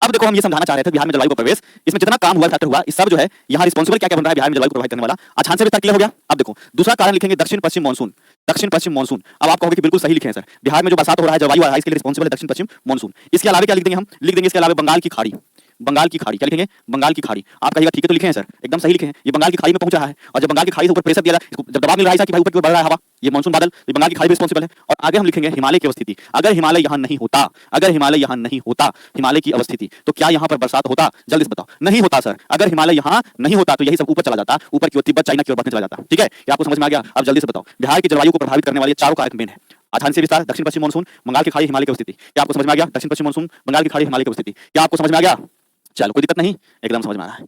अब देखो हम ये समझाना चाह रहे थे बिहार में जलवायु का प्रवेश, इसमें जितना काम हुआ फैक्टर हुआ, इस सब जो है यहाँ रिस्पांसिबल क्या क्या बन रहा है बिहार में जलवायु को प्रभावित करने वाला, आसान से विस्तार क्लियर हो गया। अब देखो दूसरा कारण लिखेंगे दक्षिण पश्चिम मानसून। दक्षिण पश्चिम मानसून, अब आप कहोगे कि बिल्कुल सही लिखे हैं सर, बिहार में जो बरसात हो रहा है, जलवायु आ रहा है, इसके लिए रिस्पांसिबल है दक्षिण पश्चिम मानसून। इसके अलावा क्या लिख देंगे हम? लिख देंगे इसके अलावा बंगाल की खाड़ी। बंगाल की खाड़ी क्या लिखेंगे? बंगाल की खाड़ी। आप कहिएगा ठीक है तो लिखे हैं सर, एकदम सही लिखे हैं, ये बंगाल की खाड़ी में पहुंच रहा है, और जब बंगाल की खाड़ी से ऊपर प्रेशर दिया इसको जब दबाव मिल रहा है कि भाई ऊपर की ओर बढ़ रहा है हवा, ये मानसून बादल, ये बंगाल की खाड़ी रिस्पांसिबल है। और आगे हम लिखेंगे हिमालय की अवस्थिति। अगर हिमालय यहाँ नहीं होता, अगर हिमालय यहाँ नहीं होता, हिमालय की अवस्थिति, तो क्या यहाँ पर बरसात होता? जल्दी से बताओ। नहीं होता सर, अगर हिमालय यहाँ नहीं होता तो यही सब ऊपर चला जाता, ऊपर की ओर तिब्बत चाइना की ओर बढ़ने चला जाता, ठीक है? क्या आपको समझ में आ गया? अब जल्दी से बताओ, बिहार की जलवायु को प्रभावित करने वाले चारों कारक मेन है, आसान से विस्तार, दक्षिण पश्चिम मानसून, बंगाल की खाड़ी, हिमालय की अवस्थिति। क्या आपको समझ में आ गया? दक्षिण पश्चिम मानसून, बंगाल की खाड़ी, हिमालय की अवस्थिति। क्या आपको समझ में आ गया? चलो कोई दिक्कत नहीं, एकदम समझ में आ रहा है।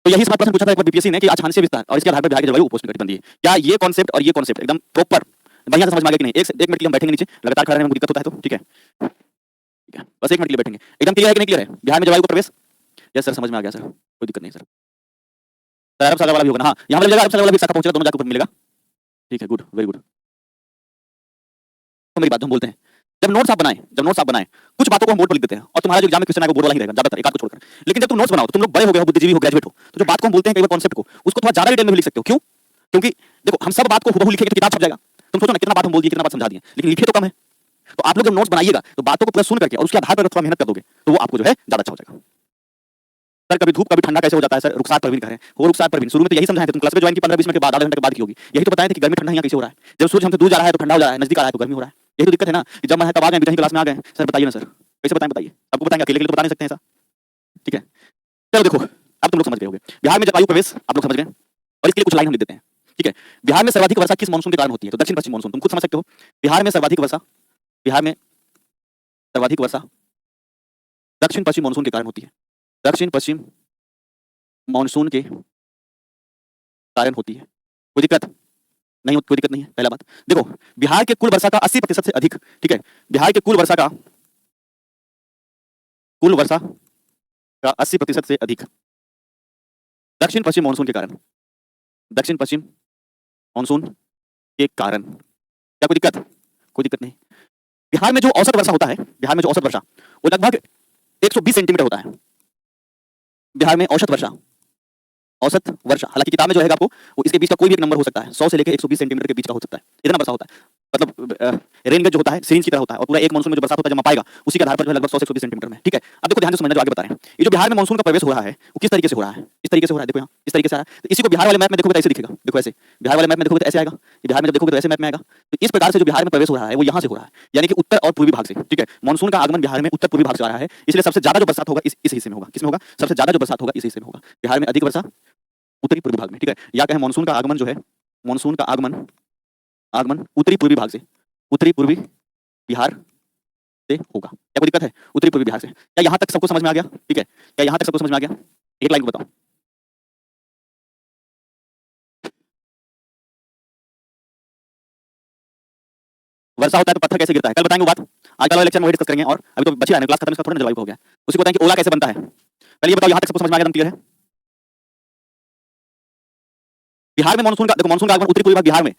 तो यही सवाल प्रश्न पूछा था एक बार बीपीएससी ने कि आसान से विस्तार और इसके आधार पर बिहार की जलवायु उपोष्णकटिबंधीय। क्या ये कॉन्सेप्ट और ये कॉन्सेप्ट एकदम प्रॉपर बढ़िया से समझ में आ गया कि नहीं? एक मिनट के लिए हम बैठेंगे नीचे, लगातार खड़ा रहने में दिक्कत होता है तो ठीक है, ठीक है, बस 1 मिनट के लिए बैठेंगे। एकदम क्लियर है कि नहीं क्लियर है? बिहार में जलवायु का प्रवेश, यस सर समझ में आ गया सर, कोई दिक्कत नहीं सर। अरब सागर वाला भी होगा ना? हाँ, यहाँ पर मिलेगा, अरब सागर वाला भी शाखा पहुंचेगा, दोनों जाकर ऊपर मिलेगा, ठीक है, गुड, वेरी गुड। तो मेरी बात हम बोलते हैं, जब नोट्स आप बनाएं, कुछ बातों को हम बोर्ड पर लिख देते हैं और तुम्हारा जो एग्जाम में क्वेश्चन आएगा बोर्ड वाला ही रहेगा ज्यादातर, एक आध को छोड़कर। लेकिन जब तुम नोट्स बनाओ तो तुम लोग बड़े हो गए हो, बुद्धिजीवी हो, ग्रेजुएट हो, तो जो बात को हम बोलते हैं कई बार कॉन्सेप्ट को, उसको थोड़ा ज्यादा डिटेल में लिख सकते हो। क्यों? क्योंकि देखो हम सब बात को हुबहू लिखेंगे तो किताब छप जाएगा। तुम सोचो ना कितना बात हम बोल दिए, कितना बात समझा दिए, लेकिन लिखे तो कम है। तो आप लोग जब नोट्स बनाइएगा तो बातों को पूरा सुन करके और उसके आधार पर थोड़ा मेहनत कर दोगे तो वो आपको जो है ज्यादा अच्छा हो जाएगा। सर कभी धूप कभी ठंडा कैसे हो जाता है सर? रुखसार परवीन कह रहे हैं, हो रुखसार परवीन, शुरू में तो यही समझाए थे, तुम क्लास में ज्वाइन की 15-20 मिनट के बाद, आधा घंटे के बाद की होगी, यही तो बताए थे कि गर्मी ठंडा यहाँ कैसे हो रहा है, जब सूरज हमसे दूर जा रहा है तो ठंडा हो जा रहा है, नजदीक आ रहा है तो गर्मी हो रहा है। यही तो दिक्कत है ना कि जब मैं तब आ गए, कहीं क्लास में आ गए। सर बताइए ना सर, कैसे बताएंगे? आपको बताएंगे, अकेले के लिए तो बता नहीं सकते हैं सर, ठीक है? चलो देखो अब तुम लोग समझ गए होंगे बिहार में जलवायु प्रवेश, आप लोग समझ गए, और इसके लिए कुछ लाइन हम लिख देते हैं, ठीक है? बिहार में सर्वाधिक वर्षा किस मानसून के कारण होती है? तो दक्षिण पश्चिम मानसून, तुम खुद समझ सकते हो। बिहार में सर्वाधिक वर्षा, बिहार में सर्वाधिक वर्षा दक्षिण पश्चिम मानसून के कारण होती है। दक्षिण पश्चिम मानसून के कारण होती है। कोई दिक्कत नहीं? कोई दिक्कत नहीं है। पहला बात देखो, बिहार के कुल वर्षा का 80% से अधिक, ठीक है, बिहार के कुल वर्षा का 80% से अधिक दक्षिण पश्चिम मानसून के कारण, दक्षिण पश्चिम मानसून के कारण। क्या कोई दिक्कत? कोई दिक्कत नहीं। बिहार में जो औसत वर्षा होता है, बिहार में जो औसत वर्षा वो लगभग 120 सेंटीमीटर होता है। बिहार में औसत वर्षा, औसत वर्षा, हालांकि किताब में जो है आपको वो इसके बीच का कोई भी एक नंबर हो सकता है, 100 से लेकर 120 सेंटीमीटर के बीच का हो सकता है, इतना वर्षा होता है। मतलब रेन गेज जो होता है सिरिंज की तरह होता है, और पूरा एक मानसून में जो बरसात होता है जब मापाएगा उसी के आधार पर जो है लगभग 100 से 120 सेंटीमीटर में, ठीक है। अब देखो ध्यान से समझना, जो आगे बता रहे हैं, ये जो बिहार में मानसून का प्रवेश हो रहा है वो किस तरीके से हो रहा है? इस तरीके से हो रहा है, देखो यहाँ इस तरीके से आ रहा है। तो इसी को बिहार वाले मैप में देखोगे तो ऐसे दिखेगा, देखो ऐसे, बिहार वाले मैप में देखोगे तो ऐसे आएगा, बिहार में जब देखोगे तो ऐसे मैप में आएगा। तो इस प्रकार से जो बिहार में प्रवेश हो रहा है वो यहाँ से हो रहा है, यानी कि उत्तर और पूर्वी भाग से, ठीक है। मानसून का आगमन बिहार में उत्तर पूर्वी भाग से आ रहा है, इसलिए सबसे ज्यादा जो बरसात होगा इस हिस्से में होगा। किसमें होगा? सबसे ज्यादा जो बरसात होगा इस हिस्से में होगा। बिहार में अधिक वर्षा उत्तरी पूर्वी भाग में, ठीक है। या कहें मानसून का आगमन जो है, मानसून का आगमन उत्तरी पूर्वी भाग से, उत्तरी पूर्वी बिहार से होगा। क्या कोई दिक्कत है? उत्तरी पूर्वी बिहार से। क्या यहां तक सबको समझ में आ गया? ठीक है, क्या यहां तक सबको समझ में आ गया? एक लाइन बताओ। वर्षा होता है तो पत्थर कैसे गिरता है, कल बताएंगे वो बात। आज कल वाले लेक्चर में वही डिस्कस करेंगे, और अभी तो बची है क्लास खत्म, इसका थोड़ा जलवायु हो गया, उसी को बताएं कि ओला कैसे बनता है। पहले ये बताओ, यहां तक सबको समझ में आ गया? क्लियर है? बिहार में मानसून का, देखो मानसून का आगमन उत्तरी पूर्वी भाग बिहार में,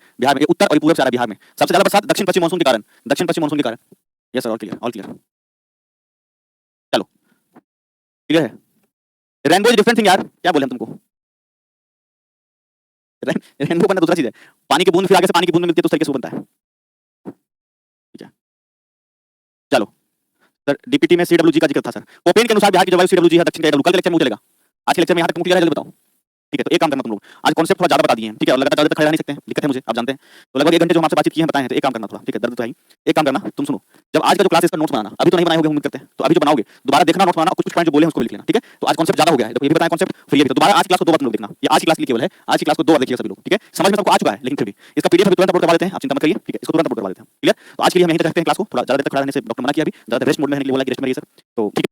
उत्तर और पूर्व से आ रहा है। बिहार में सबसे ज्यादा बरसात दक्षिण पश्चिम मानसून के कारण, दक्षिण पश्चिम मानसून के कारण। Yes sir, all clear, all clear. चलो क्लियर है। रेनबो इज डिफरेंट थिंग यार, क्या बोले हम तुमको? रेनबो बनना दूसरा चीज है, पानी की बूंद फिर आगे से पानी की बूंद मिलती है तो उस तरीके से वो बनता है, ठीक है। चलो सर, डीपीटी में सीडब्ल्यूजी का जिक्र था सर। कोपेन के अनुसार बिहार की जलवायु सीडब्ल्यूजी है, दक्षिण का कल के लेक्चर में चलेगा। आज के लेक्चर में यहाँ तक क्लियर है? जल्दी बताओ, ठीक है। तो एक काम करना तुम लोग, आज कॉन्सेप्ट थोड़ा ज्यादा बता दिए हैं, ठीक है, और लगातार ज्यादा खड़े रह नहीं सकते हैं, दिक्कत है मुझे, आप जानते हैं। तो लगभग 1 घंटे जो हम आपसे बातचीत की है बताए हैं, तो एक काम करना थोड़ा, ठीक है, दर्द तो है ही। एक काम करना, तुम सुनो, जब आज का जो क्लास इसका नोट्स बनाना, अभी तो नहीं बनाए होगे उम्मीद करते हैं, तो अभी जो बनाओगे दोबारा देखना नोट्स बनाना, और कुछ पॉइंट जो बोले हैं उसको लिख लेना, ठीक है। तो आज कॉन्सेप्ट ज्यादा हो गया है, देखो ये भी बताया कॉन्सेप्ट, फिर ये भी, तो दोबारा आज क्लास को 2 बार तुम लोग देखना, ये आज की क्लास के लिए केवल है, आज की क्लास को 2 बार देखिए सभी लोग, ठीक है। समझ में सबको आ चुका है, लेकिन फिर भी इसका पीडीएफ भी तुरंत अपलोड करवा देते हैं, आप चिंता मत करिए, ठीक है, इसको तुरंत अपलोड करवा देते हैं, क्लियर। तो आज के लिए हम यहीं तक रखते हैं क्लास को, थोड़ा ज्यादा देर तक खड़ा रहने से डॉक्टर मना किया, अभी ज्यादा रेस्ट मोड में रहने के लिए बोला कि रेस्ट में रहिए सर, तो ठीक है।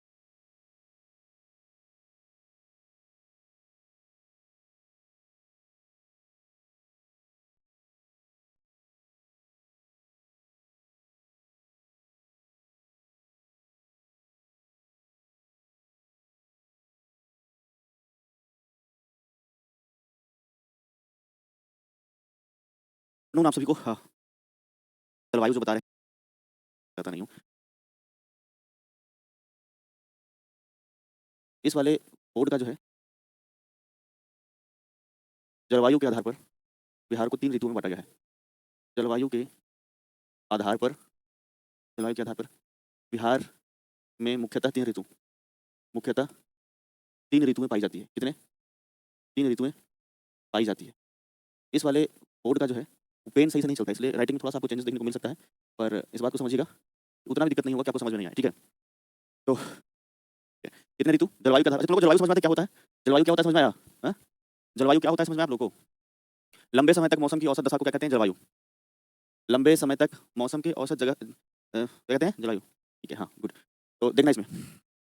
नून आप सभी को, हाँ, जलवायु जो बता रहे हैं, पता नहीं हूँ इस वाले बोर्ड का जो है, जलवायु के आधार पर बिहार को 3 ऋतुओं में बांटा गया है। जलवायु के आधार पर, जलवायु के आधार पर बिहार में मुख्यतः 3 ऋतु, मुख्यतः 3 ऋतुएं पाई जाती है। कितने? 3 ऋतुएं पाई जाती है। इस वाले बोर्ड का जो है पेन सही से नहीं चलता, इसलिए राइटिंग में थोड़ा सा आपको चेंजेस देखने को मिल सकता है, पर इस बात को समझिएगा, उतना भी दिक्कत नहीं होगा कि आपको समझ में नहीं आए, ठीक है। तो कितने ऋतु जलवायु के आधार पर, तुम लोग को जलवायु समझ में आता है क्या होता है? जलवायु क्या होता है समझ में आया? हाँ? जलवायु क्या होता है समझ में आप लोगों को? लंबे समय तक मौसम की औसत दशा को क्या कहते हैं? जलवायु। लंबे समय तक मौसम की औसत जगह क्या कहते हैं? जलवायु, ठीक है, हाँ गुड। तो देखना इसमें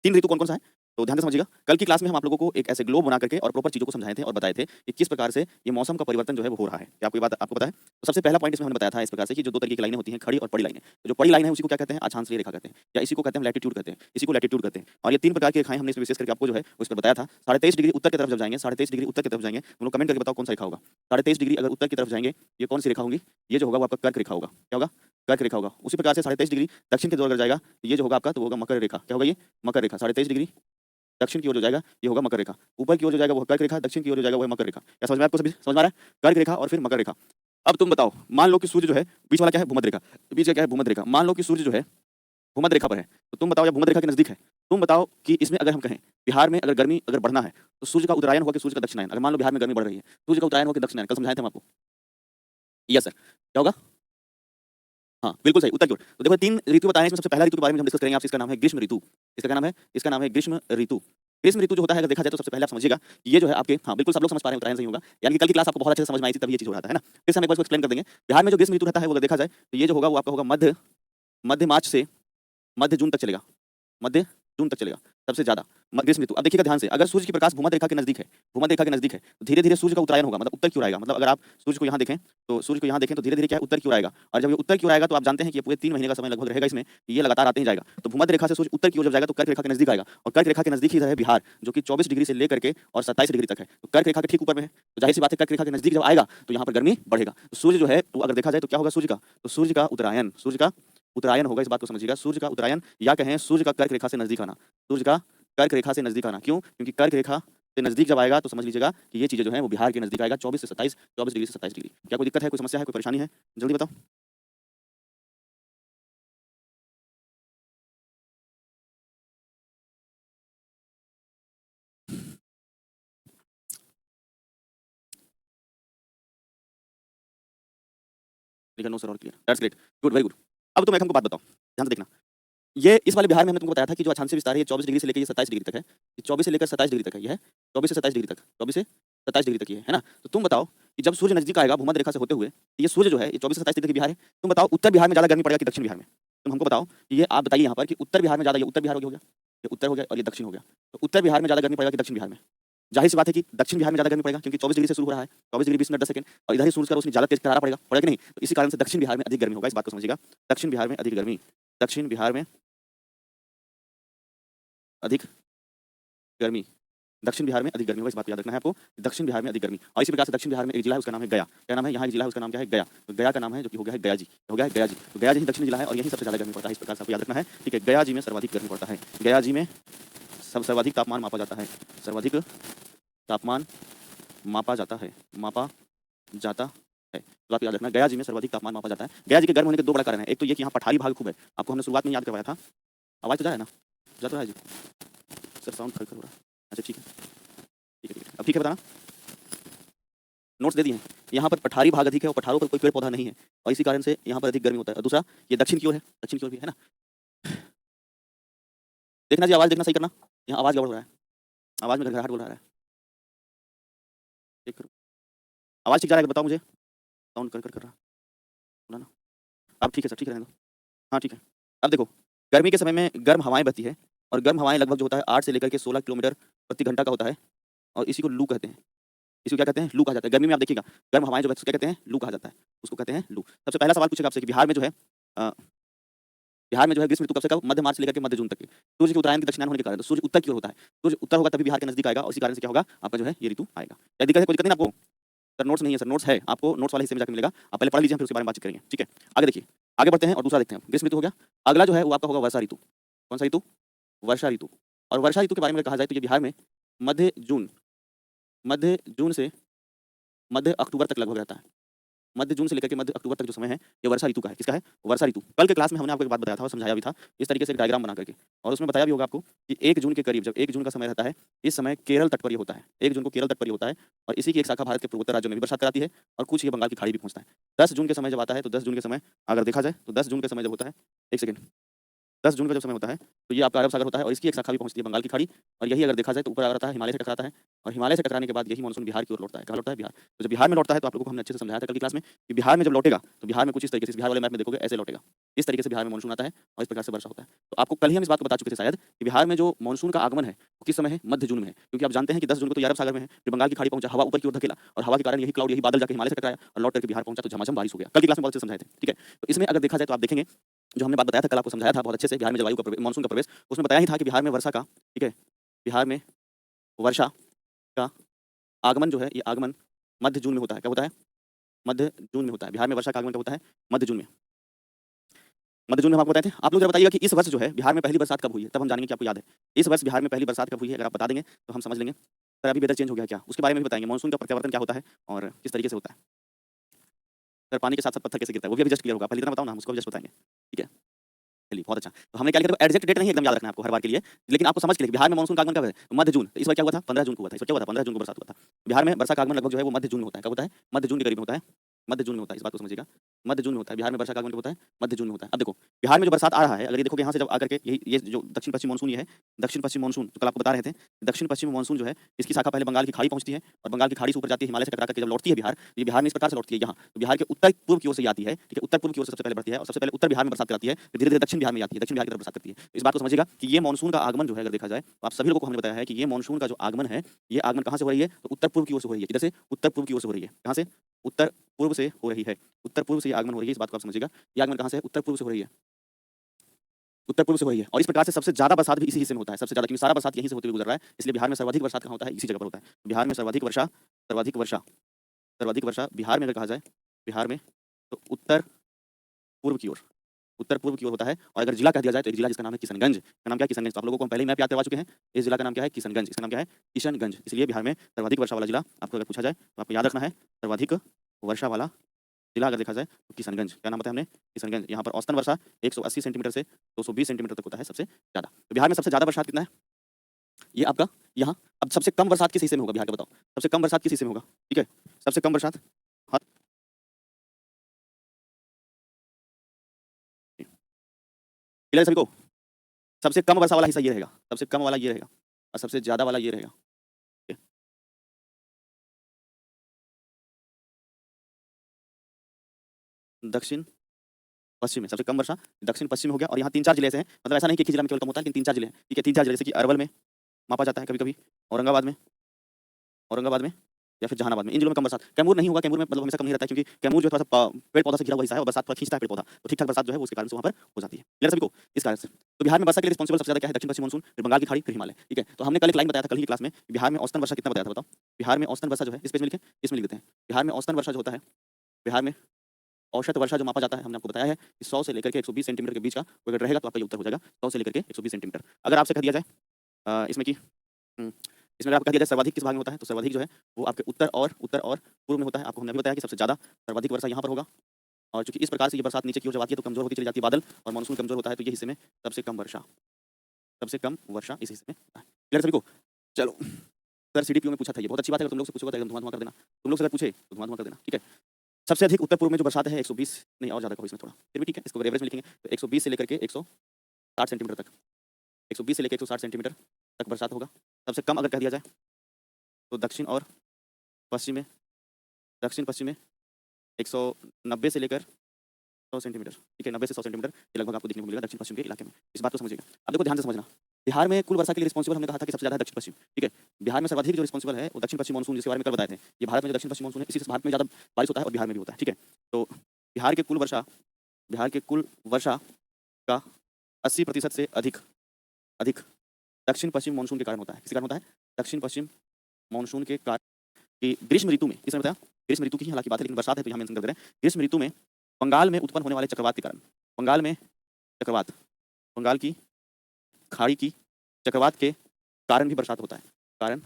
3 ऋतु कौन कौन सा है, तो ध्यान से समझिएगा। कल की क्लास में हम आप लोगों को एक ऐसे ग्लोब बना करके और प्रॉपर चीज़ों को समझाए थे और बताए थे कि किस प्रकार से ये मौसम का परिवर्तन जो है वो हो रहा है। क्या आपको ये बात आपको पता है? तो सबसे पहला पॉइंट इसमें हमने बताया था इस प्रकार से कि जो 2 तरीके की लाइनें होती हैं, खड़ी और पड़ी लाइनें। तो जो पड़ी लाइन है उसी को क्या कहते हैं? अक्षांशीय रेखा कहते हैं, या इसी को कहते हैं लैटिट्यूड कहते हैं, इसी को लैटिट्यूड कहते हैं। और ये 3 प्रकार की रेखाएं हमने इसमें विशेष करके आपको जो है उस पर बताया था। 23.5 डिग्री उत्तर की तरफ जब जाएंगे, 23.5 डिग्री उत्तर की तरफ जाएंगे, तुम लोग कमेंट करके बताओ कौन सा रेखा होगा। 23.5 डिग्री अगर उत्तर की तरफ जाएंगे, ये कौन सी रेखा होगी? ये जो होगा वो आपका कर्क रेखा होगा। क्या होगा? कर्क रेखा होगा। उसी प्रकार से 23.5 डिग्री दक्षिण की ओर अगर जाएगा, ये जो होगा आपका तो होगा मकर रेखा। क्या होगा ये? मकर रेखा। 23.5 डिग्री दक्षिण की ओर जो जाएगा ये होगा मकर रेखा, ऊपर की ओर जो जाएगा वो कर्क रेखा, दक्षिण की ओर जो जाएगा वो है मकर रेखा। क्या समझ में आपको? सभी समझ में आ रहा है? कर्क रेखा और फिर मकर रेखा। अब तुम बताओ, मान लो कि सूर्य जो है बीच वाला क्या है? भूमध्य रेखा। बीच का क्या है? भूमध्य रेखा। मान लो कि सूर्य जो है भूमध्य रेखा पर है, तो तुम बताओ या भूमध्य रेखा के नजदीक है, तुम बताओ कि इसमें अगर हम कहें बिहार में अगर गर्मी अगर बढ़ना है तो सूर्य का उत्तरायण होगा कि सूर्य का दक्षिणायन? अगर मान लो बिहार में गर्मी बढ़ रही है, सूर्य का उत्तरायण होगा कि दक्षिणायन? कल समझाए थे हम आपको। यस सर, क्या होगा? हाँ बिल्कुल सही, उत्तर की ओर। तो देखो 3 ऋतु बताए हैं, इसमें सबसे पहला ऋतु के बारे में हम डिस्कस करेंगे आपसे, इसका नाम है ग्रीष्म ऋतु। इसका क्या नाम है? इसका नाम है ग्रीष्म ऋतु। ग्रीष्म ऋतु जो होता है अगर देखा जाए तो सबसे पहले आप समझिएगा कि ये जो है आपके, हाँ बिल्कुल सब लोग समझ पा रहे हैं, उत्तरायण सही होगा, यानी कि कल की क्लास आपको बहुत अच्छे से समझ में आई थी तभी ये चीज हो रहा था, है ना। फिर से हम एक बार इसको एक्सप्लेन कर देंगे। बिहार में जो ग्रीष्म ऋतु रहता है वो अगर देखा जाए तो ये जो होगा वो आपका होगा मध्य मार्च से मध्य जून तक चलेगा, मध्य जून तक चलेगा सबसे ज्यादा ग्रीष्म ऋतु। अब देखिएगा ध्यान से, अगर सूर्य की प्रकाश भूमध्य रेखा के नजदीक है, भूमध्य रेखा के नजदीक है, तो धीरे धीरे सूर्य का उत्तरायण होगा, मतलब उत्तर की ओर आएगा। मतलब अगर आप सूर्य को यहाँ देखें, तो सूर्य को यहाँ देखें तो धीरे धीरे क्या है, उत्तर की ओर आएगा। और जब ये उत्तर की ओर आएगा तो आप जानते हैं कि ये पूरे 3 महीने का समय लगभग रहेगा इसमें, ये लगातार आते ही जाएगा। तो भूमध्य रेखा से सूर्य उत्तर की ओर जब जाएगा तो कर्क रेखा के नजदीक आएगा, और कर्क रेखा के नजदीक ही है बिहार, जो कि 24 डिग्री से लेकर के और 27 डिग्री तक है। तो कर्क रेखा के ठीक ऊपर में है, तो जाहिर सी बात है कर्क रेखा के नजदीक जब आएगा तो यहाँ पर गर्मी बढ़ेगा। तो सूर्य जो है वो अगर देखा जाए तो क्या होगा सूर्य का, तो सूर्य का उत्तरायण, सूर्य का उत्तरायण होगा। इस बात को समझिएगा, सूर्य का उत्तरायण, या कहें सूर्य का कर्क रेखा से नजदीक आना, सूर्य का कर्क रेखा से नजदीक आना। क्यों? क्योंकि कर्क रेखा से नजदीक जब आएगा तो समझ लीजिएगा कि ये चीजें जो है वो बिहार के नजदीक आएगा, 24 से 27, 24 डिग्री से 27 डिग्री। क्या कोई दिक्कत है, कोई समस्या है, कोई परेशानी है, जल्दी बताओ। लेकिन नो सर, और clear, that's great, good, very good. अब तुम एक हमको बात बताओ, ध्यान से देखना। ये इस वाले बिहार में हमने तुमको बताया था कि जो अक्षांशीय विस्तार है ये 24 डिग्री से लेकर ये 27 डिग्री तक है, ये 24 से लेकर 27 डिग्री तक है, ये है 24 से 27 डिग्री तक, 24 से 27 डिग्री तक ये है ना। तो तुम बताओ कि जब सूर्य नजदीक आएगा भूमध्य रेखा से होते हुए, ये सूर्य जो है ये 24 से 27 डिग्री बिहार है। तुम बताओ उत्तर बिहार में ज्यादा गर्मी पड़ेगा कि दक्षिण बिहार में? तुम हमको बताओ कि ये आप बताइए यहाँ पर कि उत्तर बिहार में ज्यादा, ये उत्तर बिहार हो गया, ये उत्तर हो गया और ये दक्षिण हो गया। तो उत्तर बिहार में ज्यादा गर्मी पड़ेगा कि दक्षिण बिहार में? जाहिर सी बात है कि दक्षिण बिहार में ज्यादा गर्मी पड़ेगा, क्योंकि 24 डिग्री से शुरू हो रहा है, 24 डिग्री 20 मिनट 10 सेकंड, और इधर ही सूर्य का रोशनी ज्यादा तेज करारा पड़ेगा, पड़ेगा कि नहीं? तो इसी कारण से दक्षिण बिहार में अधिक गर्मी होगा। इस बात को समझिएगा, दक्षिण बिहार में अधिक गर्मी, दक्षिण बिहार में अधिक गर्मी, दक्षिण बिहार में अधिक गर्मी होगा। इस बात को याद रखना है आपको, दक्षिण बिहार में अधिक गर्मी। और इसी प्रकार से दक्षिण बिहार में एक जिला है, उसका नाम है गया। क्या नाम है? यहाँ एक जिला है, उसका नाम क्या है? गया। तो गया का नाम है जो कि हो गया है गया जी, हो गया है गया जी। तो गया जी ही दक्षिण जिला है और यही सबसे ज्यादा गर्मी पड़ता है। इस प्रकार से आपको याद रखना है, ठीक है। गया जी में सर्वाधिक गर्मी पड़ता है, गया जी में सर्वाधिक तापमान मापा जाता है, सर्वाधिक तापमान मापा जाता है, मापा जाता है। तो आप याद रखना, गया जी में सर्वाधिक तापमान मापा जाता है। गया जी के गर्म होने के 2 बड़ा कारण है। एक तो ये कि यहाँ पठारी भाग खूब है, आपको हमने शुरुआत में याद करवाया था। आवाज तो जा रहा है ना? जा तो रहा है जी सर, साउंड खड़ हो रहा है। अच्छा ठीक है, ठीक है, ठीक है। अब ठीक है, बताना, नोट्स दे दिए हैं। यहाँ पर पठारी भाग अधिक है और पठारों पर कोई पेड़ पौधा नहीं है, और इसी कारण से यहाँ पर अधिक गर्मी होता है। और दूसरा, ये दक्षिण की ओर है, दक्षिण की ओर भी है ना। देखना जी, आवाज देखना, सही करना। यहाँ आवाज गड़बड़ हो रहा है, आवाज में घड़घड़ाहट बोल रहा है। देख करो, आवाज ठीक जा रहा है? बताओ मुझे, साउंड कर रहा है ना? अब ठीक है सर, ठीक है, रहने दो। हाँ ठीक है। अब देखो, गर्मी के समय में गर्म हवाएं बहती है, और गर्म हवाएं लगभग जो होता है 8 से लेकर के 16 किलोमीटर प्रति घंटा का होता है, और इसी को लू कहते हैं। इसको क्या कहते हैं? लू कहा जाता है। गर्मी में आप देखिएगा गर्म हवाएं जो है उसको क्या कहते हैं? लू कहा जाता है, उसको कहते हैं लू। सबसे पहला सवाल पूछेगा आपसे कि बिहार में जो है बिहार में जो है ग्रीष्म ऋतु कब से कब? मध्य मार्च से लेकर के मध्य जून तक की। सूर्य के उत्तरायण के दक्षिणायन होने के कारण, तो सूर्य उत्तर की ओर होता है, सूर्य उत्तर होगा तभी बिहार के नजदीक आएगा, और इसी कारण से क्या होगा आपका जो है ये ऋतु आएगा। क्या दिक्कत है? कोई दिक्कत नहीं आपको? सर नोट्स नहीं है? सर नोट्स है, आपको नोट्स वाले हिस्से में जाकर मिलेगा, आप पहले पढ़ लीजिए, फिर उसके बारे में बातचीत करेंगे, ठीक है। आगे देखिए, आगे बढ़ते हैं और दूसरा देखते हैं। ग्रीष्म ऋतु हो गया, अगला जो है वो आपका होगा वर्षा ऋतु। कौन सा ऋतु? वर्षा ऋतु। और वर्षा ऋतु के बारे में अगर कहा जाए तो ये बिहार में मध्य जून से मध्य अक्टूबर तक लगभग रहता है। मध्य जून से लेकर के मध्य अक्टूबर तक जो समय है ये वर्षा ऋतु का है। किसका है? वर्षा ऋतु। कल के क्लास में हमने आपको एक बात बताया था और समझाया भी था इस तरीके से एक डायग्राम बना करके, और उसमें बताया भी होगा आपको कि 1 जून के करीब, जब 1 जून का समय रहता है, इस समय केरल तट पर ये होता है। 1 जून को केरल तट पर ये होता है, और इसी की एक शाखा भारत के पूर्वोत्तर राज्यों में भी बरसात कराती है, और कुछ ये बंगाल की खाड़ी भी पहुंचता है। 10 जून के समय जब आता है, तो 10 जून के समय अगर देखा जाए तो 10 जून के समय जब होता है, एक सेकंड, 10 जून का जब समय होता है तो ये आपका अरब सागर होता है, और इसकी एक शाखा भी पहुंचती है बंगाल की खाड़ी, और यही अगर देखा जाए तो ऊपर आ जाता है, हिमालय से टकराता है, और हिमालय से टकराने के बाद यही मानसून बिहार की ओर लौटता है। कहाँ लौटता है? बिहार। तो जब बिहार में लौटता है तो आप लोगों को हमने अच्छे से समझाया था कल की क्लास में कि बिहार में जब लौटेगा तो बिहार में कुछ इस तरीके से, बिहार वाले मैप में देखोगे ऐसे लौटेगा, इस तरीके से बिहार में मानसून आता है और इस प्रकार से वर्षा होता है। तो आपको कल ही हम इस बात को बता चुके थे शायद कि बिहार में जो मानसून का आगमन है वो किस समय है? मध्य जून में है, क्योंकि आप जानते हैं कि 10 जून को तो ये अरब सागर में है, फिर बंगाल की खाड़ी पहुंचा, हवा ऊपर की ओर धकेला, और हवा के कारण यही क्लाउड, यही बादल जाकर हिमालय से टकराया और लौट करके बिहार पहुंचा, तो झमाझम बारिश हो गया। कल की क्लास में बहुत अच्छे से समझाए थे, ठीक है। तो इसमें अगर देखा जाए तो आप देखेंगे जो हमने बात बताया था कल, आपको समझाया था बहुत अच्छे से, बिहार में जलवायु का मानसून का प्रवेश, उसमें बताया ही था कि बिहार में वर्षा का, ठीक है, बिहार में वर्षा का आगमन जो है ये आगमन मध्य जून में होता है। क्या होता है? मध्य जून में होता है। बिहार में वर्षा का आगमन कब होता है? मध्य जून में। मध्य जून में हम आपको बताए थे। आप लोग जरा बताइएगा कि इस वर्ष जो है बिहार में पहली बरसात कब हुई है, तब हम जानेंगे कि आपको याद है इस वर्ष बिहार में पहली बरसात कब हुई है। अगर आप बता देंगे तो हम समझ लेंगे। सर अभी वेदर चेंज हो गया क्या, उसके बारे में भी बताएंगे, मानसून का प्रत्यावर्तन क्या होता है और किस तरीके से होता है। सर पानी के साथ साथ पत्थर कैसे गिरता है वो भी अभी जस्ट क्लियर होगा, पहले इतना बताओ ना, हम उसको भी जस्ट बताएंगे, ठीक है। चलिए बहुत अच्छा। तो हमने क्या लिखा था? एग्जैक्ट डेट नहीं एकदम याद रखना है आपको हर बार के लिए, लेकिन आपको समझ के लिए बिहार में मानसून का आगमन कब है? तो मध्य जून। तो इस बार क्या हुआ था? 15 जून को हुआ था। इस बार क्या हुआ था? 15 जून को बरसात हुआ था। बिहार में वर्षा का आगमन लगभग जो है वो मध्य जून में होता है। कब होता है? मध्य जून के करीब होता है। मध्य जून में होता है, इस बात को समझिएगा। मध्य जून में होता है, बिहार में वर्षा का आगमन कब होता है? मध्य जून में होता है। अब देखो बिहार में जो बरसात आ रहा है, अगर ये देखोगे यहाँ से जब आकर के ये जो दक्षिण पश्चिम मानसून ये है, दक्षिण पश्चिम मानसून जो कल आपको बता रहे थे, दक्षिण पश्चिम मानसून जो है इसकी शाखा पहले बंगाल की खाड़ी पहुंचती है और बंगाल की खाड़ी से ऊपर जाती है, हिमालय से टकरा करके जब लौटती है बिहार, ये बिहार में इस प्रकार से लौटती है यहाँ, तो बिहार के उत्तर पूर्व की ओर से ये आती है, ठीक है, उत्तर पूर्व की ओर से सबसे पहले बढ़ती है और सबसे पहले उत्तर बिहार में बरसात कराती है, फिर धीरे धीरे दक्षिण बिहार में आती है, दक्षिण बिहार की तरफ बरसात करती है। इस बात को समझिएगा कि ये मानसून का आगमन जो है अगर देखा जाए तो आप सभी लोगों को हमने बताया है कि ये मानसून का जो आगमन है, ये आगमन कहाँ से हो रही है? तो उत्तर पूर्व की ओर से हो रही है, इधर से उत्तर पूर्व की ओर से हो रही है। कहाँ से? उत्तर पूर्व से हो रही है, उत्तर पूर्व से ये आगमन हो रही है, इस बात को आप समझिएगा। ये आगमन कहाँ से है? उत्तर पूर्व से हो रही है, उत्तर पूर्व से हो रही है और इस प्रकार से सबसे ज्यादा बरसात भी इसी हिस्से में होता है, सबसे ज्यादा, क्योंकि सारा बरसात यहीं से होते हुए गुजर रहा है, इसलिए बिहार में सर्वाधिक बरसात कहाँ होता है? इसी जगह पर होता है। बिहार में सर्वाधिक वर्षा, सर्वाधिक वर्षा, सर्वाधिक वर्षा बिहार में अगर कहा जाए, बिहार में तो उत्तर पूर्व की ओर, उत्तर पूर्व की ओर होता है। और अगर जिला कह दिया जाए तो एक जिला जिसका नाम है किशनगंज, का नाम क्या है? किशनगंज। तो आप लोगों को हम पहले ही मैप याद करवा चुके हैं, इस जिला का नाम क्या है? किशनगंज, इसका नाम क्या है? किशनगंज। इसलिए बिहार में सर्वाधिक वर्षा वाला जिला आपको अगर पूछा जाए तो आपको याद रखना है सर्वाधिक वर्षा वाला जिला अगर देखा जाए तो किशनगंज। क्या नाम बताया हमने? किशनगंज। यहाँ पर औसतन वर्षा 180 सेंटीमीटर से 220 सेंटीमीटर तक होता है सबसे ज्यादा। तो बिहार में सबसे ज्यादा बरसात कितना है? ये आपका यहाँ। अब सबसे कम बरसात किस हिस्से में होगा बिहार का? बताओ सबसे कम बरसात किस हिस्से में होगा? ठीक है, सबसे कम बरसात, हाँ, क्लियर है सभी को? सबसे कम वर्षा वाला हिस्सा ये रहेगा, सबसे कम वाला ये रहेगा और सबसे ज्यादा वाला ये रहेगा। ठीक है? दक्षिण पश्चिम में सबसे कम वर्षा दक्षिण पश्चिम हो गया और यहाँ 3-4 जिले ऐसे हैं, मतलब ऐसा नहीं कि एक ही जिला में केवल कम होता है, लेकिन 3-4 जिले हैं। ठीक है, 3-4 जिले जैसे कि अरवल में मापा जाता है कभी कभी, औरंगाबाद में, औरंगाबाद में या फिर जहानाबाद में, इन जिलों में कम बरसात। कैमूर नहीं होगा, कैमूर में मतलब हमेशा कम नहीं रहता है, क्योंकि कैमूर जो है थोड़ा सा पेड़ पौधा से घिरा हुआ हिस्सा है और बरसात थोड़ा खींचता है पेड़ पौधा, तो ठीक ठाक बरसात जो है वो उसके कारण से वहाँ पर हो जाती है। क्लियर सभी को? इस कारण से तो बिहार में वर्षा के लिए रिस्पॉन्सिबल सबसे ज्यादा क्या है? दक्षिण पश्चिम मानसून, फिर बंगाल की खाड़ी, फिर हिमालय। ठीक है, तो हमने कल एक लाइन बताया था कल ही क्लास में, बिहार में औसतन वर्षा कितना बताया था? बताओ बिहार में औसतन वर्षा जो है, इस पेज में लिखे, इसमें लिख देते हैं। बिहार में औसतन वर्षा जो होता है, बिहार में औसत वर्षा जो मापा जाता है, हमने आपको बताया है कि 100 से लेकर के 120 सेंटीमीटर के बीच का वो अगर रहेगा तो आपका ये उत्तर हो जाएगा, 100 से लेकर के 120 सेंटीमीटर। अगर आपसे कह दिया जाए इसमें कि इसमें अगर आपको कह दिया जाए सर्वाधिक किस भाग में होता है, तो सर्वाधिक जो है वो आपके उत्तर और पूर्व में होता है। आपको हमने अभी बताया कि सबसे ज़्यादा सर्वाधिक वर्षा यहाँ पर होगा और चूंकि इस प्रकार से ये बरसात नीचे की ओर जब आती है तो कमजोर होती चली जाती है बादल और मानसून कमजोर होता है, तो ये हिस्से में सबसे कम वर्षा, सबसे कम वर्षा इस हिस्से में होता है। क्लियर सभी को? चलो, सर सीडीपीओ में पूछा था, ये बहुत अच्छी बात है, अगर तुम लोग से पूछोगा तो एकदम धुआं धुआं कर देना, तुम लोग से अगर पूछे तो धुआं धुआं कर देना। ठीक है, सबसे अधिक उत्तर पूर्व में जो बरसात है 120, नहीं और ज़्यादा कहो इसमें थोड़ा, फिर भी ठीक है, इसको एवरेज में लिखेंगे तो 120 से लेकर के 160 सेंटीमीटर तक, 120 से लेकर 160 सेंटीमीटर तक बरसात होगा। सबसे कम अगर कह दिया जाए तो दक्षिण और पश्चिम में, दक्षिण पश्चिम में 190 से लेकर 100 सेंटीमीटर। ठीक है, 90 से 100 सेंटीमीटर ये लगभग आपको देखने को मिलेगा दक्षिण पश्चिम के इलाके में। इस बात को समझिएगा। अब देखो ध्यान से समझना, बिहार में कुल वर्षा के लिए रिस्पॉन्सिबल हमने कहा था कि सबसे ज़्यादा है दक्षिण पश्चिम। ठीक है, बिहार में सर्वाधिक जो रिस्पॉन्सिबल है वो दक्षिण पश्चिम मानसून, जिसके बारे में कल बताए थे। ये भारत में जो दक्षिण पश्चिम मानसून है, इसी से भारत में ज़्यादा बारिश होता है और बिहार में भी होता है। ठीक है, तो बिहार के कुल वर्षा, बिहार के कुल वर्षा का 80% से अधिक अधिक दक्षिण पश्चिम मानसून के कारण होता है। किस कारण होता है? दक्षिण पश्चिम मानसून के कारण। कि ग्रीष्म ऋतु में, इसमें बताया ग्रीष्म ऋतु की हालांकि बात है, लेकिन बरसात है तो यहाँ मेंशन कर दे रहे हैं। ग्रीष्म ऋतु में बंगाल में उत्पन्न होने वाले चक्रवात के कारण, बंगाल में चक्रवात, बंगाल की खाड़ी की चक्रवात के कारण भी बरसात होता है। कारण,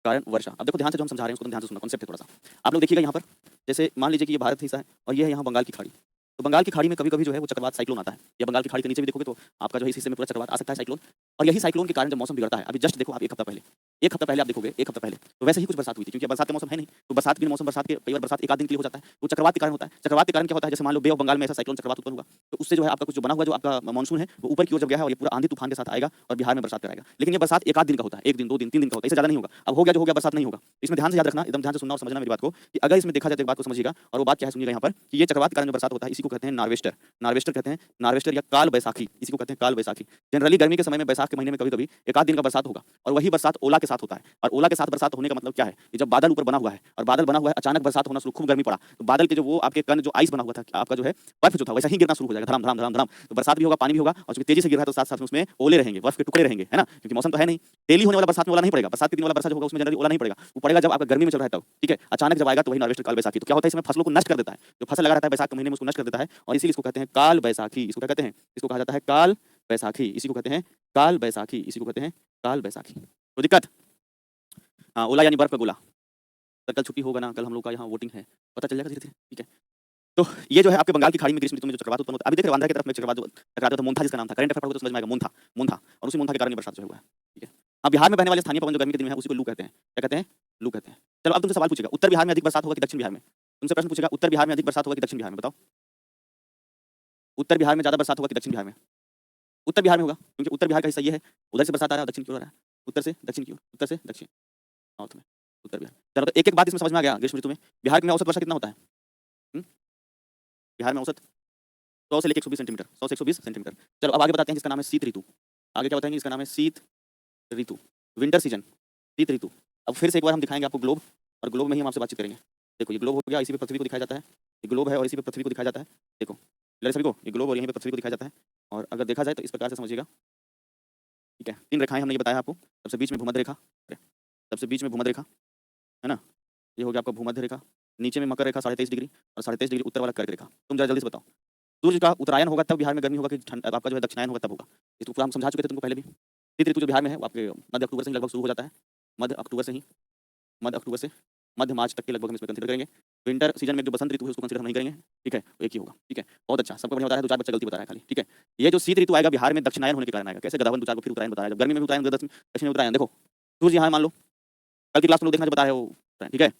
कारण वर्षा। अब देखो ध्यान से जो हम समझा रहे हैं उसको तुम ध्यान से सुनना, कॉन्सेप्ट है थोड़ा सा। आप लोग देखिएगा यहाँ पर, जैसे मान लीजिए कि ये भारत हिस्सा है और ये है यहाँ बंगाल की खाड़ी, तो बंगाल की खाड़ी में कभी कभी जो है वो चक्रवात साइक्लोन आता है, या बंगाल की खाड़ी के नीचे भी देखोगे तो आपका जो है इस हिस्से में पूरा चक्रवात आ सकता है, साइक्लोन। और यही साइक्लोन के कारण जब मौसम बिगड़ता है, अभी जस्ट देखो आप, एक हफ्ता पहले आप देखोगे, एक हफ्ता पहले तो वैसे ही कुछ बरसात हुई थी, क्योंकि बरसात का मौसम है नहीं, तो बरसात के मौसम, बरसात के कई बार बरसात एक आध दिन के लिए हो जाता है, वो चक्रवात के कारण होता है। चक्रवात के कारण क्या होता है? जैसे मान लो बे ऑफ बंगाल में ऐसा साइक्लोन चक्रवात उत्पन्न हुआ, तो उससे जो है आपका कुछ जो बना हुआ जो आपका मानसून है वो ऊपर की ओर जब गया है और ये पूरा आंधी तूफान के साथ आएगा और बिहार में बरसात कराएगा। लेकिन ये बरसात एक आध दिन का होता है, एक दिन, 2 दिन, 3 दिन का होता है, इससे ज्यादा नहीं होगा। अब हो गया जो हो गया, बरसात नहीं होगा। इसमें ध्यान से याद रखना, एकदम ध्यान से सुनना और समझना मेरी बात को, कि अगर इसमें देखा जाए तो एक बात को समझिएगा, और वो बात क्या है सुनिएगा यहाँ पर, कि ये चक्रवात के कारण जो बरसात होता है इसी को कहते हैं नार्वेस्टर। नार्वेस्टर कहते हैं, नार्वेस्टर या काल बैसाखी, इसी को कहते हैं काल बैसाखी। जनरली गर्मी के समय में, बैसाख के महीने में कभी कभी एक आध दिन का बरसात होगा, और वही बरसात ओला के साथ होता है। और ओला के साथ बरसात होने का मतलब क्या है? कि जब बादल ऊपर बना हुआ है और बादल बना हुआ है, अचानक बरसात होना शुरू, खूब गर्मी पड़ा, तो बादल के जो वो आपके कण, जो आइस बना हुआ था, आपका जो है बर्फ जो था, वैसा ही गिरना शुरू हो जाएगा, धड़ाम धड़ाम धड़ाम धड़ाम। तो बरसात भी होगा, पानी भी होगा, और चूंकि तेजी से गिर रहा है तो साथ साथ में उसमें ओले रहेंगे, बर्फ के टुकड़े रहेंगे, है ना, क्योंकि मौसम तो है नहीं। डेली होने वाला बरसात में ओला नहीं पड़ेगा, बरसात के दिन वाला बरसात जो होगा उसमें जनरली ओला नहीं पड़ेगा, वो पड़ेगा जब आपका गर्मी में चल रहा है तब। ठीक है, अचानक जब आएगा तो वही नार्वेस्टर काल बैसाखी। तो क्या होता है, इसमें फसलों को नष्ट कर देता है, जो फसल लगा रहता है बैसाख के महीने में उसको नष्ट कर देता है, और इसीलिए इसको कहते हैं काल बैसाखी। इसको क्या कहते हैं? इसको कहा जाता है काल बैसाखी, इसी को कहते हैं काल बैसाखी, इसी को कहते हैं काल बैसाखी। तो दिक्कत, हाँ, ओला यानी बर्फ का गोला। कल छुट्टी होगा ना, कल हम लोग का यहाँ वोटिंग है, पता चल जाएगा धीरे धीरे। ठीक है, तो ये जो है आपके बंगाल की खाड़ी में ग्रीष्म ऋतु में जो चक्रवात उत्पन्न होता है, अभी देख रहे हो आंध्र की तरफ में चक्रवात जो टकराता था, मोन्था जिसका नाम था, करंट अफेयर पढ़ोगे तो समझ में आएगा, मोन्था, मोन्था, और उसी मोन्था के कारण ये बरसात जो हुआ है। ठीक है, हाँ, बिहार में बहने वाले स्थानीय पवन जो गर्मी के दिन में है उसी को लू कहते हैं। क्या कहते हैं? लू कहते हैं। चलो अब तुमसे सवाल पूछेगा, उत्तर बिहार में अधिक बरसात होगा कि दक्षिण बिहार में? तुमसे प्रश्न पूछेगा उत्तर बिहार में अधिक बरसात होगा कि दक्षिण बिहार में, बताओ। उत्तर बिहार में ज्यादा बरसात होगा कि दक्षिण बिहार में? उत्तर बिहार में होगा, क्योंकि उत्तर बिहार का हिस्सा ये है, उधर से बरसात आ रहा है, दक्षिण की ओर आ रहा है, उत्तर से दक्षिण की ओर, उत्तर से दक्षिण, नॉर्थ में, उत्तर बिहार। चलो, तो एक एक बात इसमें समझ में आ गया ग्रीष्म ऋतु में बिहार में औसत वर्षा कितना होता है? बिहार में औसत 100 से लेकर 120 सेंटीमीटर, 100 से 120 सेंटीमीटर। चलो अब आगे बताते हैं जिसका नाम है शीत ऋतु। आगे क्या बताएंगे? इसका नाम है शीत ऋतु, विंटर सीजन, शीत ऋतु। अब फिर से एक बार हम दिखाएंगे आपको ग्लोब, और ग्लोब में ही हम आपसे बातचीत करेंगे। देखो ये ग्लोब हो गया, इसी पे पृथ्वी को दिखाया जाता है, ये ग्लोब है और इसी पे पृथ्वी को दिखाया जाता है। देखो लड़े सभी को, ये ग्लोब और यहीं पे पृथ्वी को दिखाया जाता है। और अगर देखा जाए तो इस प्रकार से समझिएगा, ठीक है। 3 रेखाएं हमने ये बताया आपको, सबसे बीच में भूमध्य रेखा, सबसे बीच में भूमध्य रेखा है ना, ये हो गया आपका भूमध्य रेखा। नीचे में मकर रेखा 23.5 डिग्री, और 23.5 डिग्री उत्तर वाला कर्क रेखा। तुम जरा जल्दी से बताओ, सूर्य का उत्तरायण होगा तब बिहार में गर्मी होगा कि आपका जो है दक्षिणायन होगा तब होगा? ये तो पूरा हम समझा चुके थे तुमको पहले भी। शीत ऋतु जो बिहार में है वो आपके मध्य अक्टूबर से ही लगभग शुरू हो जाता है, मध्य अक्टूबर से ही, मध्य अक्टूबर से मध्य मार्च तक के लगभग हम इसमें कंसीडर करेंगे। विंटर सीजन में जो बसंत ऋतु है उसको कंसीडर हम नहीं करेंगे, ठीक है, एक ही होगा, ठीक है। बहुत अच्छा, सबको बढ़िया बता रहा है, 2-4 बच्चा गलती बता रहा है खाली, ठीक है। ये जो शीत ऋतु आएगा बिहार में दक्षिणायन होने के कारण आएगा। कैसे गधावन 2-4 को फिर उत्तरायण बता रहा है, जब गर्मी में भी उत्तरायण, दक्षिण में उत्तरायण। देखो सूर्य यहाँ मान लो, कल की क्लास में लोग देखना जो बता रहे हो, ठीक है।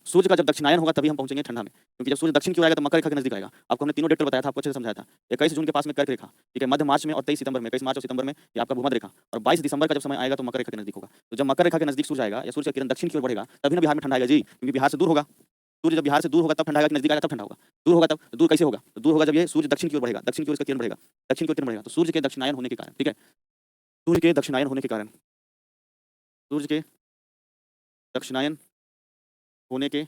सूर्य का जब दक्षिणायन होगा तभी हम पहुंचेंगे ठंडा में, क्योंकि जब सूर्य दक्षिण की ओर आएगा तो मकर रेखा के नजदीक आएगा। आपको हमने तीनों डेट बताया था, आपको अच्छे से समझाया था। 21 जून के पास में कर्क रेखा, ठीक है, मध्य मार्च में, और 23 सितंबर में, 21 मार्च और सितंबर में ये आपका भूमध्य रेखा, और 22 दिसंबर का जब समय आएगा तो मकर रेखा के नजदीक होगा। तो जब मकर रेखा के नजदीक सूर्य आएगा या सूर्य का किरण दक्षिण की ओर बढ़ेगा तभी ना बिहार में ठंडा आएगा जी, क्योंकि बिहार से दूर होगा। सूर्य जब बिहार से दूर होगा तब ठंडा आएगा, नजदीक आएगा तब ठंडा होगा? दूर होगा तब, दूर कैसे होगा? दूर होगा जब ये सूर्य दक्षिण की ओर बढ़ेगा, दक्षिण की ओर इसका किरण बढ़ेगा, दक्षिण की ओर किरण बढ़ेगा, तो सूर्य के दक्षिणायन होने के कारण, ठीक है, सूर्य के दक्षिणायन होने के कारण, सूर्य के दक्षिणायन होने के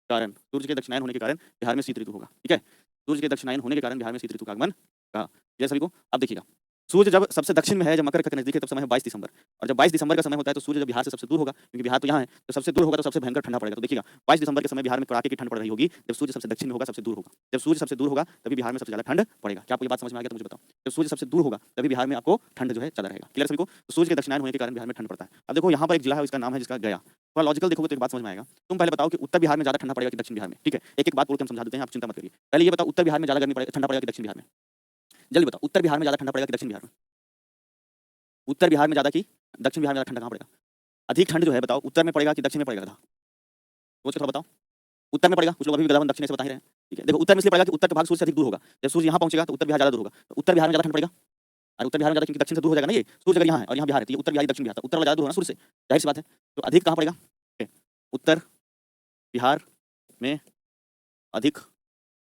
कारण, सूर्य के दक्षिणायन होने के कारण बिहार में शीत ऋतु होगा, ठीक है। सूर्य के दक्षिणायन होने के कारण बिहार में शीत ऋतु का आगमन कहा। जैसे सभी को अब देखिएगा, सूर्य जब सबसे दक्षिण में है, जब मकर रेखा के नजदीक है, तब समय है 22 दिसंबर, और जब 22 दिसंबर का समय होता है तो सूर्य जब बिहार से सबसे दूर होगा, क्योंकि बिहार तो यहाँ है, तो सबसे दूर होगा तो सबसे भयंकर ठंडा पड़ेगा। तो देखिएगा 22 दिसंबर के समय बिहार में कड़ाके की ठंड पड़ रही होगी, जब सूर्य सबसे दक्षिण में होगा, सबसे दूर होगा। जब सूर्य सबसे दूर होगा तभी बिहार में सबसे ज्यादा ठंड पड़ेगा। क्या आपको ये बात समझ में आ गया? तो मुझे बताओ, जब सूर्य सबसे दूर होगा तभी बिहार में आपको ठंड जो है ज्यादा रहेगा। क्लियर सभी को? तो सूर्य के दक्षिणायन होने के कारण बिहार में ठंड पड़ता है। अब देखो यहाँ पर एक जिला है, इसका नाम है जिसका गया। थोड़ा लॉजिकल देखोगे तो एक बात समझ में आएगा। तुम पहले बताओ कि उत्तर बिहार में ज्यादा ठंडा पड़ेगा कि दक्षिण बिहार में? ठीक है, एक एक बात बोल के हम समझा देते हैं, आप चिंता मत करिए। पहले ये बताओ, उत्तर बिहार में ज्यादा गर्मी पड़ेगा, ठंडा पड़ेगा कि दक्षिण बिहार में? जल्दी बताओ, उत्तर बिहार में ज्यादा ठंडा पड़ेगा कि दक्षिण बिहार में? उत्तर बिहार में ज्यादा कि दक्षिण बिहार में ज्यादा ठंडा कहाँ पड़ेगा? अधिक ठंड जो है बताओ उत्तर में पड़ेगा कि दक्षिण में पड़ेगा? सोच के थोड़ा बताओ। उत्तर में पड़ेगा, कुछ लोग अभी भी गधावन दक्षिण से बता ही रहे हैं, ठीक है। देखो उत्तर में इसलिए पड़ेगा कि उत्तर का भाग सूर्य से अधिक दूर होगा। जब सूर्य यहाँ पहुंचेगा तो उत्तर बिहार ज्यादा दूर होगा, तो उत्तर बिहार में ज्यादा ठंड पड़ेगा। और उत्तर बिहार में ज्यादा, क्योंकि दक्षिण से दूर हो जाएगा ना, ये सूर्य अगर यहाँ है और यहाँ बिहार है तो ये उत्तर बिहार दक्षिण बिहार, तो उत्तर वाला ज्यादा दूर होना सूर्य से, जाहिर सी बात है। तो अधिक कहाँ पड़ेगा? उत्तर बिहार में अधिक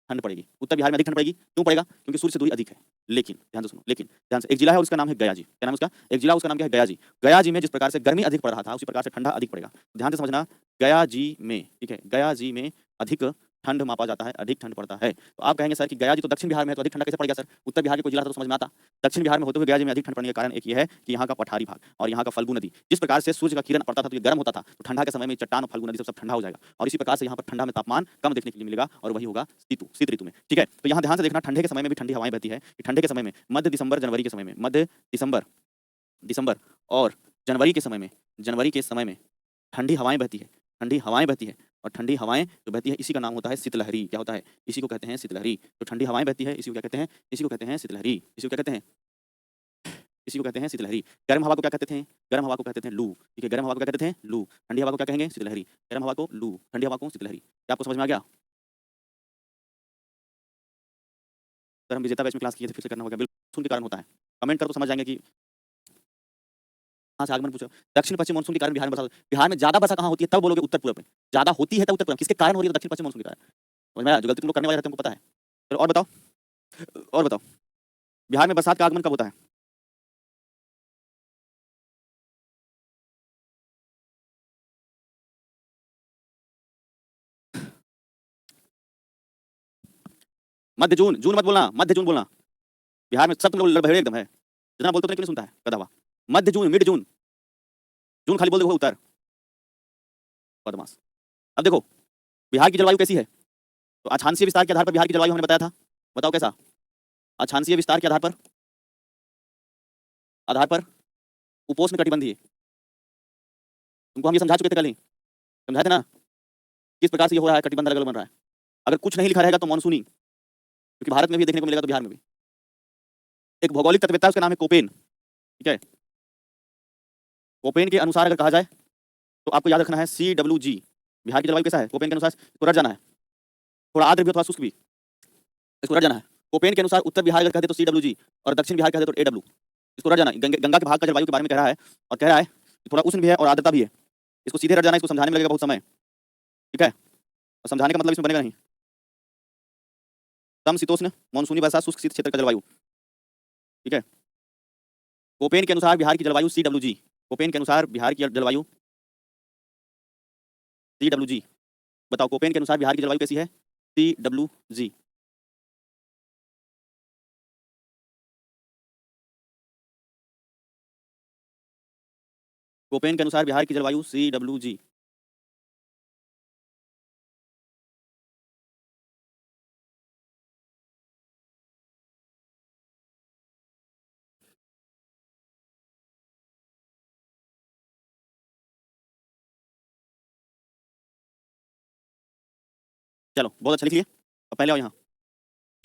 ठंड पड़ेगी। उत्तर बिहार में अधिक ठंड पड़ेगी, क्यों पड़ेगा? क्योंकि सूर्य से दूरी अधिक है। लेकिन ध्यान से सुनो, लेकिन ध्यान से, एक जिला है और उसका नाम है गया जी। क्या नाम है उसका? एक जिला, उसका नाम क्या है? गया जी। गया जी में जिस प्रकार से गर्मी अधिक पड़ रहा था उसी प्रकार से ठंडा अधिक पड़ेगा। ध्यान से समझना, गया जी में, ठीक है, गया जी में अधिक ठंड मापा जाता है, अधिक ठंड पड़ता है। तो आप कहेंगे सर कि गया जी तो दक्षिण बिहार में है, तो अधिक ठंडा कैसे पड़ेगा सर? उत्तर बिहार के कोई जिला तो समझ में आता, दक्षिण बिहार में होते हुए गया जी में अधिक ठंड पड़ने का कारण एक ये है कि यहाँ का पठारी भाग और यहाँ का फल्गु नदी, जिस प्रकार से सूर्य का किरण पड़ता था तो ये गर्म होता था, तो ठंडा के समय में चट्टान और फल्गु नदी सब ठंडा हो जाएगा, और इसी प्रकार से यहाँ पर ठंडा में तापमान कम देखने के लिए मिलेगा, और वही होगा शीत ऋतु में, ठीक है। तो यहाँ ध्यान से देखना, ठंडे के समय में भी ठंडी हवाएं बहती है। ठंडे के समय में मध्य दिसंबर जनवरी के समय में, मध्य दिसंबर और जनवरी के समय में ठंडी हवाएं बहती है, ठंडी हवाएं बहती है, और ठंडी हवाएं जो बहती है इसी का नाम होता है शीतलहरी। क्या होता है? इसी को कहते हैं शीतलहरी। तो ठंडी हवाएं बहती है, इसी को क्या कहते हैं? इसी को कहते हैं शीतलहरी। इसी को क्या कहते हैं? इसी को कहते हैं शीतलहरी। गर्म हवा को क्या कहते थे? गर्म हवा को कहते थे लू, ठीक है। गर्म हवा को क्या कहते थे? लू। ठंडी हवा को क्या कहेंगे? शीतलहरी। गर्म हवा को लू, ठंडी हवा को शीतलहरी। क्या आपको समझ में आ गया? सर हम विजेता बैच में क्लास किए थे, फिर से करना होगा। बिल्कुल के कारण होता है, कमेंट कर तो समझ जाएंगे कि हाँ से आगमन पूछो। दक्षिण पश्चिम मानसून के कारण बिहार में बरसात, बिहार में ज्यादा वर्षा कहाँ होती है? तब बोलोगे उत्तर पूर्व में। ज्यादा होती है तब उत्तर पूर्व, किसके कारण हो रही है? दक्षिण पश्चिम मानसून के कारण। समझ में आया? जो गलती तुम लोग करने वाले रहते हैं हमको पता है। चलो और बताओ, और बताओ, बिहार में बरसात का आगमन कब होता है? मध्य जून, जून मत बोलना, मध्य जून बोलना। बिहार में सब तुम लोग लड़बड़े एकदम है, जितना बोलते हो क्यों नहीं सुनता है गधा हुआ। मध्य जून, मिड जून, जून खाली बोल दे उत्तर, बदमाश। अब देखो बिहार की जलवायु कैसी है, तो अक्षांशीय विस्तार के आधार पर बिहार की जलवायु हमने बताया था, बताओ कैसा? अक्षांशीय विस्तार के आधार पर उपोष्ण कटिबंधीय। तुमको हम ये समझा चुके थे कल ही, समझाए थे ना किस प्रकार से ये हो रहा है, कटिबंध अलग अलग बन रहा है। अगर कुछ नहीं लिखा रहेगा तो मानसूनी, क्योंकि भारत में भी देखने को मिलेगा तो बिहार में भी। एक भौगोलिक तत्ववेत्ता उसका नाम है कोपेन, ठीक है। कोपेन के अनुसार अगर कहा जाए तो आपको याद रखना है CWG, बिहार की जलवायु कैसा है कोपेन के अनुसार, इसको रट जाना है, थोड़ा आर्द्र भी हो, थोड़ा शुष्क भी, इसको रट जाना है। कोपेन के अनुसार उत्तर बिहार अगर कहते तो CWG और दक्षिण बिहार कहते तो AW, इसको रट जाना है। गंगा के भाग का जलवायु के बारे में कह रहा है और कह रहा है कि थोड़ा उष्ण भी है और आर्द्रता भी है, इसको सीधे रट जाना है, इसको समझाने में लगेगा बहुत समय, ठीक है, और समझाने का मतलब इसमें बनेगा नहीं। समशीतोष्ण मानसूनी वर्षा शुष्क शीत क्षेत्र का जलवायु, ठीक है। कोपेन के अनुसार बिहार की जलवायु CWG, कोपेन के अनुसार बिहार की जलवायु CWG, बताओ कोपेन के अनुसार बिहार की जलवायु कैसी है CWG। कोपेन के अनुसार बिहार की जलवायु CWG। चलो बहुत अच्छा लिख लिए। अब पहले आओ यहाँ,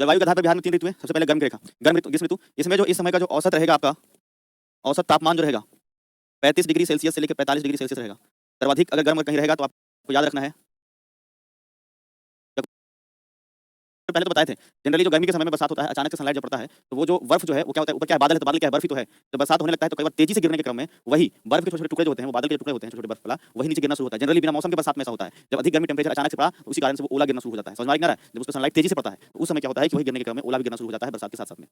जलवायु के आधार पर बिहार में 3 ऋतु है। सबसे पहले गर्म की रेखा, गर्म ऋतु, ग्रीष्म ऋतु। इसमें जो इस समय का जो औसत रहेगा आपका, औसत तापमान जो रहेगा 35 डिग्री सेल्सियस से लेकर 45 डिग्री सेल्सियस रहेगा। सर्वाधिक अगर गर्म कहीं रहेगा तो आपको याद रखना है, पहले तो बताए थे, जनरली जो गर्मी के समय में बरसात होता है, अचानक से सनलाइट जब पड़ता है तो वो जो बर्फ जो है वो क्या होता है, ऊपर क्या है, बादल है तो बादल क्या है, बर्फ ही तो है। जब बरसात होने लगता है तो कई बार तेजी से गिरने के क्रम में वही बर्फ के छोटे छोटे टुकड़े जो होते हैं, वो बादल के टुकड़े होते हैं, छोटे बर्फ वाला, वही नीचे गिरना शुरू होता है। जनरली बिना मौसम के बरसात में ऐसा होता है, जब अधिक गर्मी टेम्परेचर अचानक से पड़ा तो उसी कारण से वो ओला गिरना शुरू हो जाता है। समझ में आ रहा है, जब उसका सनलाइट तेजी से पड़ता है तो उस समय क्या होता है कि वही गिरने के क्रम में ओला भी गिरना शुरू हो जाता है बरसात के साथ साथ में।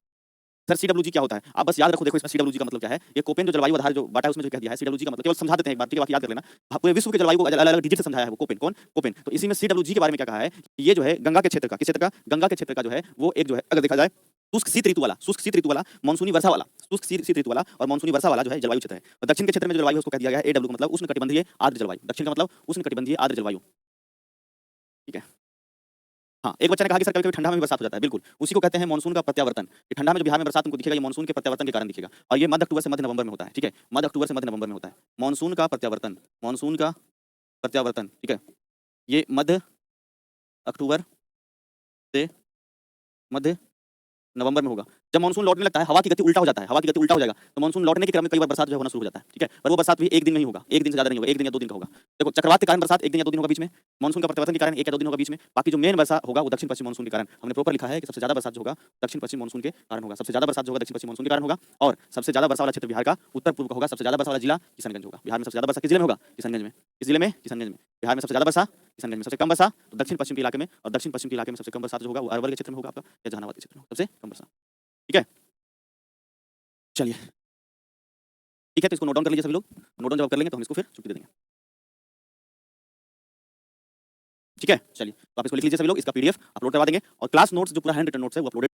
सर CWG क्या होता है, आप बस याद रखो, देखो इसमें CWG का मतलब क्या है। ये कोपेन जो जलवायु आधार जो बाटा है उसमें जो कह दिया है CWG का मतलब, केवल समझा देते हैं एक बार, ठीक है, बाकी याद कर लेना। पूरे विश्व के जलवायु को अलग अलग डिजिट से समझाया है वो कोपेन, कौन, कोपेन। तो इसी में CWG के बारे में क्या कहा है, ये जो है गंगा के क्षेत्र का, किस क्षेत्र का, गंगा के क्षेत्र का जो है वो एक जो है अगर देखा जाए शुष्क शीत ऋतु वाला, शुष्क शीत ऋतु वाला, मानसूनी वर्षा वाला, शुष्क शीत ऋतु वाला और मानसूनी वर्षा वाला जो है जलवायु क्षेत्र है। तो दक्षिण के क्षेत्र में जो जलवायु है उसको कह दिया गया है AW, मतलब उष्णकटिबंधीय आर्द्र जलवायु। दक्षिण का मतलब उष्णकटिबंधीय आर्द्र जलवायु, ठीक है। हाँ, एक बच्चा ने कहा कि सर कभी-कभी ठंडा में भी बरसात हो जाता है, बिल्कुल उसी को कहते हैं मानसून का प्रत्यावर्तन। कि ठंडा में जो बिहार में बरसात तुमको दिखेगा, ये मानसून के प्रत्यावर्तन के कारण दिखेगा और ये मध्य अक्टूबर से मध्य नवंबर में होता है, ठीक है, मध्य अक्टूबर से मध्य नवंबर में होता है मानसून का प्रत्यावर्तन, मानसून का प्रत्यावर्तन, ठीक है। ये मध्य अक्टूबर से मध्य नवंबर में होगा। जब मानसून लौटने लगता है, हवा की गति उल्टा हो जाता है, हवा की गति उल्टा हो जाएगा तो मानसून लौटने के क्रम में कई बार बरसात जो होना शुरू हो जाता है, ठीक है। पर वो बरसात भी एक दिन नहीं होगा, एक दिन से ज्यादा नहीं होगा, एक दिन या 2 दिन का होगा। देखो चक्रवात के कारण बरसात एक दिन या 2 दिन होगा बीच में, मानसून का प्रत्यावर्तन के कारण 1 या 2 दिन होगा बीच में। बाकी जो मेन वर्षा होगा वो दक्षिण पश्चिम मानसून के कारण, हमने प्रॉपर लिखा है कि सबसे ज्यादा बरसात जो होगा दक्षिण पश्चिम मानसून के कारण होगा, सबसे ज्यादा बरसात जो होगा दक्षिण पश्चिम मानसून के कारण होगा। और सबसे ज्यादा वर्षा वाला क्षेत्र बिहार का उत्तर पूर्व का होगा, सबसे ज्यादा वर्षा वाला जिला किशनगंज होगा। बिहार में सबसे ज्यादा वर्षा किस जिले में होगा, किशनगंज में, किस जिले में, किशनगंज में। बिहार में सबसे ज्यादा वर्षा किशनगंज में, सबसे कम वर्षा तो दक्षिण पश्चिम के इलाके में, और दक्षिण पश्चिम के इलाके में सबसे कम बरसात जो होगा वो अरवल के क्षेत्र में होगा आपका, या जहानाबाद के क्षेत्र में सबसे कम वर्षा, ठीक है। चलिए ठीक है, तो इसको नोट डाउन कर लीजिए सभी लोग, नोट डाउन जब कर लेंगे तो हम इसको फिर छुट्टी दे देंगे, ठीक है। चलिए तो आप इसको लिख लीजिए सभी लोग, इसका PDF अपलोड करवा देंगे और क्लास नोट्स जो पूरा हैंड रिटन नोट्स है वो अपलोड